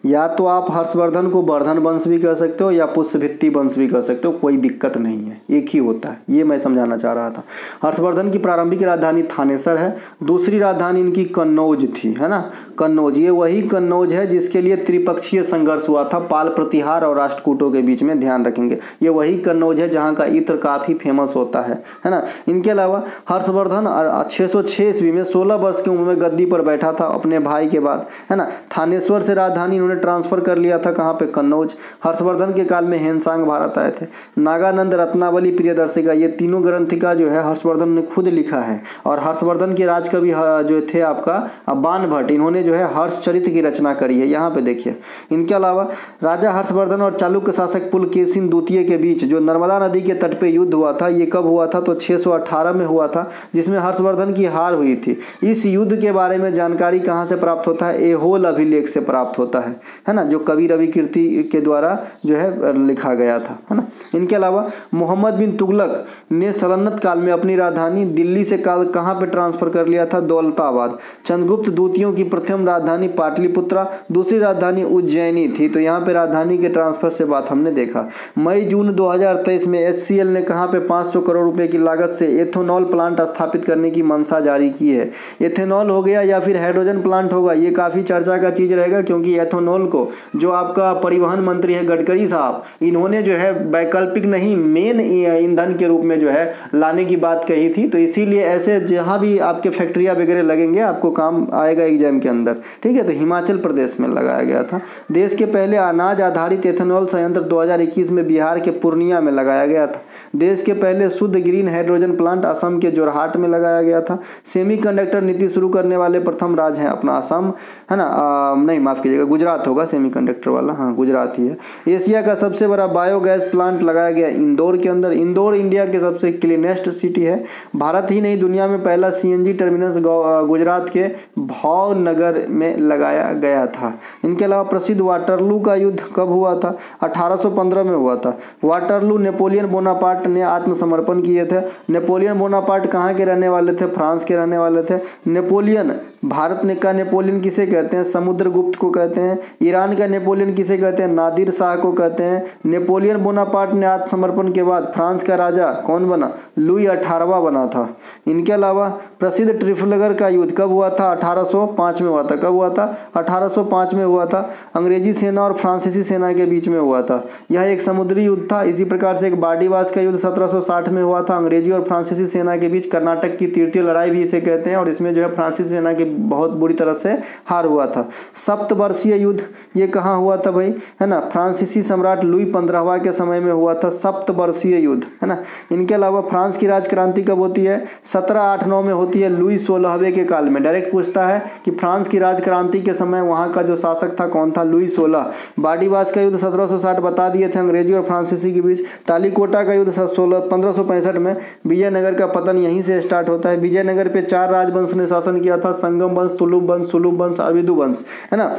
या तो आप हर्षवर्धन को वर्धन वंश भी कह सकते हो या पुष्पवृत्ति वंश भी कह सकते हो, कोई दिक्कत नहीं है, एक ही होता है, ये मैं समझाना चाह रहा था। हर्षवर्धन की प्रारंभिक राजधानी थानेसर है, दूसरी राजधानी इनकी कन्नौज थी, है ना, कन्नौज। ये वही कन्नौज है जिसके लिए त्रिपक्षीय संघर्ष हुआ था पाल प्रतिहार और राष्ट्रकूटों के बीच में, ध्यान रखेंगे। ये वही कन्नौज है जहाँ का इत्र काफ़ी फेमस होता है ना। इनके अलावा हर्षवर्धन 606 ईस्वी में 16 वर्ष की उम्र में गद्दी पर बैठा था अपने भाई के बाद, है ना। थानेश्वर से राजधानी ट्रांसफर कर लिया था, कहाँ पे, कन्नौज। हर्षवर्धन के काल में हेनसांग भारत आए थे। नागानंद, रत्नावली, प्रियदर्शिका, ये तीनों ग्रंथिका जो है हर्षवर्धन ने खुद लिखा है। और हर्षवर्धन के राजकवि जो थे आपका बाणभट्ट, इन्होंने जो है हर्षचरित की रचना करी है, यहाँ पे देखिए। इनके अलावा राजा हर्षवर्धन और चालुक्य शासक पुलकेशिन द्वितीय के बीच जो नर्मदा नदी के तट पे युद्ध हुआ था, ये कब हुआ था, तो 618 में हुआ था, जिसमें हर्षवर्धन की हार हुई थी। इस युद्ध के बारे में जानकारी कहाँ से प्राप्त होता है, ऐहोल अभिलेख से प्राप्त होता है ना, जो कवि रवि कीर्ति के द्वारा जो है लिखा गया था, है ना। इनके अलावा मोहम्मद बिन तुगलक ने सल्तनत काल में अपनी राजधानी दिल्ली से कहाँ पे ट्रांसफर कर लिया था, दौलताबाद। चंद्रगुप्त द्वितीय की प्रथम राजधानी पाटलिपुत्रा, दूसरी राजधानी उज्जैनी थी। तो यहाँ पे राजधानी के ट्रांसफर से बात हमने देखा। मई जून 2023 में HCL ने कहाँ पे 500 करोड़ रुपए की लागत से एथेनॉल प्लांट स्थापित करने की मंशा जारी की है। एथेनॉल हो गया या फिर हाइड्रोजन प्लांट होगा, ये काफ़ी चर्चा का चीज़ रहेगा, क्योंकि एथेनॉल को जो आपका परिवहन मंत्री है गडकरी साहब, इन्होंने जो है वैकल्पिक नहीं, मेन ईंधन के रूप में जो है लाने की बात कही थी। तो इसीलिए ऐसे जहाँ भी आपके फैक्ट्रियाँ वगैरह लगेंगे आपको काम आएगा एग्जाम के अंदर, ठीक है। तो हिमाचल प्रदेश में लगाया गया था। देश के पहले अनाज आधारित एथेनॉल संयंत्र 2021 में बिहार के पूर्णिया में लगाया गया था। देश के पहले शुद्ध ग्रीन हाइड्रोजन प्लांट असम के जोरहाट में लगाया गया था। सेमीकंडक्टर नीति शुरू करने वाले प्रथम राज्य हैं अपना असम, है ना, नहीं माफ कीजिएगा, गुजरात होगा सेमीकंडक्टर वाला, हाँ गुजरात ही है। एशिया का सबसे बड़ा बायोगैस प्लांट लगाया गया इंदौर के अंदर। इंदौर इंडिया के सबसे क्लीनेस्ट सिटी है। भारत ही नहीं दुनिया में पहला CNG टर्मिनस गुजरात के भावनगर में लगाया गया था। इनके अलावा प्रसिद्ध वाटरलू का युद्ध कब हुआ था, 1815 में हुआ था। वाटरलू नेपोलियन बोनापार्ट ने आत्मसमर्पण किए थे। नेपोलियन बोनापार्ट कहाँ के रहने वाले थे, फ्रांस के रहने वाले थे। नेपोलियन, भारत ने का नेपोलियन किसे कहते हैं, समुद्रगुप्त को कहते हैं। ईरान का नेपोलियन किसे कहते हैं, नादिर शाह को कहते हैं। नेपोलियन बोनापार्ट ने आत्मसमर्पण के बाद फ्रांस का राजा कौन बना, लुई 18वां बना था। इनके अलावा प्रसिद्ध ट्रिफलगर का युद्ध कब हुआ था, 1805 में हुआ था। कब हुआ था, 1805 में हुआ था। अंग्रेजी सेना और फ्रांसीसी सेना के बीच में हुआ था। यह एक समुद्री युद्ध था। इसी प्रकार से एक बार्डिवास का युद्ध 1760 में हुआ था अंग्रेजी और फ्रांसीसी सेना के बीच। कर्नाटक की तृतीय लड़ाई भी इसे कहते हैं, और इसमें जो है फ्रांसीसी सेना की बहुत बुरी तरह से हार हुआ था। सप्तवर्षीय युद्ध ये कहाँ हुआ था भाई, है ना, फ्रांसीसी सम्राट लुई 15वां के समय में हुआ था सप्तवर्षीय युद्ध, है ना। इनके अलावा फ्रांस की राजक्रांति कब होती है, 1789 में होती है, लुई 16वें के काल में। डायरेक्ट पूछता है कि फ्रांस की राजक्रांति के समय वहाँ का जो शासक था कौन था, लुई 16। बार्डिवास का युद्ध 1760 बता दिए थे अंग्रेजी और फ्रांसीसी के बीच। तालीकोटा का युद्ध 1565 में। विजयनगर का पतन यहीं से स्टार्ट होता है। विजयनगर पे 4 राजवंश ने शासन किया था, संगम वंश, तुलुप वंश, सुलुभ वंश, अविदु वंश, है ना।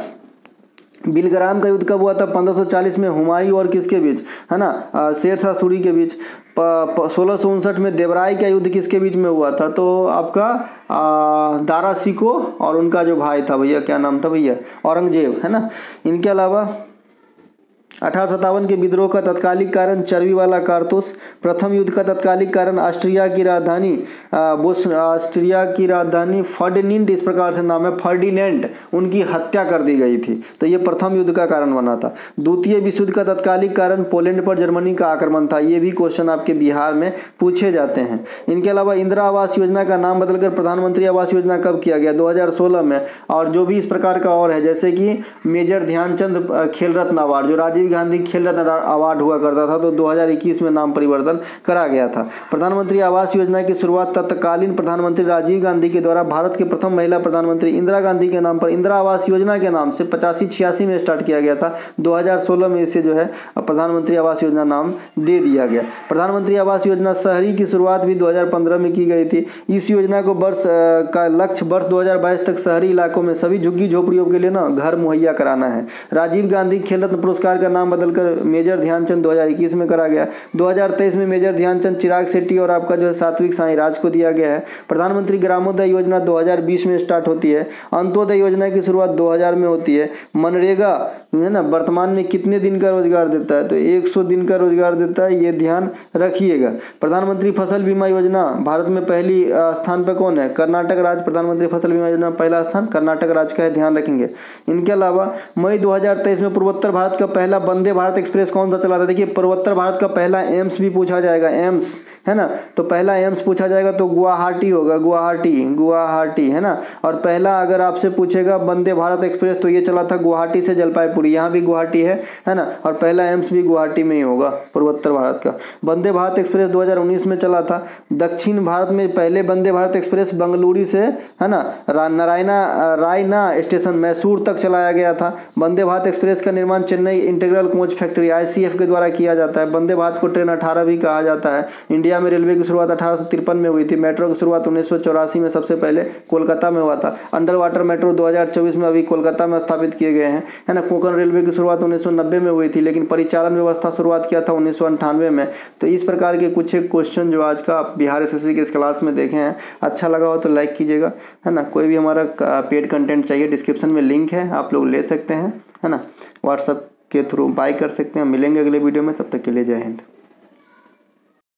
बिलग्राम का युद्ध कब हुआ था, 1540 में, हुमायूं और किसके बीच, है ना, शेरशाह सूरी के बीच। 1659 में देवराय का युद्ध किसके बीच में हुआ था, तो आपका दारा सिको और उनका जो भाई था भैया, क्या नाम था भैया, औरंगजेब, है ना। इनके अलावा 1857 के विद्रोह का तत्कालिक कारण चर्बी वाला कारतूस। प्रथम युद्ध का तत्कालिक कारण ऑस्ट्रिया की राजधानी फर्डिनेंट, इस प्रकार से नाम है, फर्डिनेंट, उनकी हत्या कर दी गई थी। तो ये प्रथम युद्ध का कारण बना था। द्वितीय विश्व युद्ध का तत्कालिक कारण पोलैंड पर जर्मनी का आक्रमण था। ये भी क्वेश्चन आपके बिहार में पूछे जाते हैं। इनके अलावा इंदिरा आवास योजना का नाम बदलकर प्रधानमंत्री आवास योजना कब किया गया, 2016 में। और जो भी इस प्रकार का और है, जैसे कि मेजर ध्यानचंद खेल रत्न अवार्ड, जो राजीव गांधी खेल रत्न अवार्ड हुआ करता था, तो 2021 में नाम परिवर्तन करा गया था। प्रधानमंत्री आवास योजना की शुरुआत तत्कालीन प्रधानमंत्री राजीव गांधी के द्वारा भारत के प्रथम महिला प्रधानमंत्री इंदिरा गांधी के नाम पर इंदिरा आवास योजना के नाम से 85-86 में स्टार्ट किया गया था। 2016 में इसे जो है प्रधानमंत्री आवास योजना नाम दे दिया गया। प्रधानमंत्री आवास योजना शहरी की शुरुआत भी 2015 में की गई थी। इस योजना को वर्ष का लक्ष्य वर्ष 2022 तक शहरी इलाकों में सभी झुग्गी झोपड़ियों के लिए ना घर मुहैया कराना है। राजीव गांधी खेल रत्न पुरस्कार का नाम नाम बदलकर मेजर ध्यानचंद 2021 में करा गया। 2023 में मेजर ध्यानचंद चिराग शेट्टी और आपका जो है सात्विक साईराज को दिया गया है। प्रधानमंत्री ग्रामोदय योजना 2020 में स्टार्ट होती है। अंत्योदय योजना की शुरुआत 2000 में होती है। मनरेगा है ना वर्तमान में कितने दिन का रोजगार देता है, तो 100 दिन का रोजगार देता है, ये ध्यान रखिएगा। प्रधानमंत्री फसल बीमा योजना भारत में पहली स्थान पर कौन है, कर्नाटक राज्य। प्रधानमंत्री फसल बीमा योजना पहला स्थान कर्नाटक राज्य का है, ध्यान रखेंगे। इनके अलावा मई 2023 में पूर्वोत्तर भारत का पहला वंदे भारत एक्सप्रेस कौन सा चला था। देखिए पूर्वोत्तर भारत का पहला एम्स भी पूछा जाएगा, एम्स है ना, तो पहला एम्स पूछा जाएगा तो गुवाहाटी होगा, गुवाहाटी है ना। और पहला अगर आपसे पूछेगा वंदे भारत एक्सप्रेस तो ये चला था गुवाहाटी से जलपाईगुड़ी, यहाँ भी गुवाहाटी है ना। और पहला एम्स भी गुवाहाटी में ही होगा पूर्वोत्तर भारत का। वंदे भारत एक्सप्रेस 2019 में चला था। दक्षिण भारत में पहले वंदे भारत एक्सप्रेस बंगलुरु से है ना रायना स्टेशन मैसूर तक चलाया गया था। वंदे भारत एक्सप्रेस का निर्माण Chennai integral coach factory ICF के द्वारा किया जाता है। वंदे भारत को ट्रेन 18 भी कहा जाता है। इंडिया में रेलवे की शुरुआत 1853 में हुई थी। मेट्रो की शुरुआत 1984 में सबसे पहले कोलकाता में हुआ था। अंडर वाटर मेट्रो 2024 में अभी कोलकाता में स्थापित किए गए हैं, है ना। कोंकण रेलवे की शुरुआत 1990 में हुई थी, लेकिन परिचालन व्यवस्था शुरुआत किया था 1998 में। तो इस प्रकार के कुछ एक क्वेश्चन जो आज का बिहार SSC के इस क्लास में देखे हैं, अच्छा लगा हो तो लाइक कीजिएगा, है ना। कोई भी हमारा पेड कंटेंट चाहिए डिस्क्रिप्शन में लिंक है, आप लोग ले सकते हैं, है ना। व्हाट्सएप के थ्रू बाय कर सकते हैं। मिलेंगे अगले वीडियो में, तब तक के लिए जय हिंद।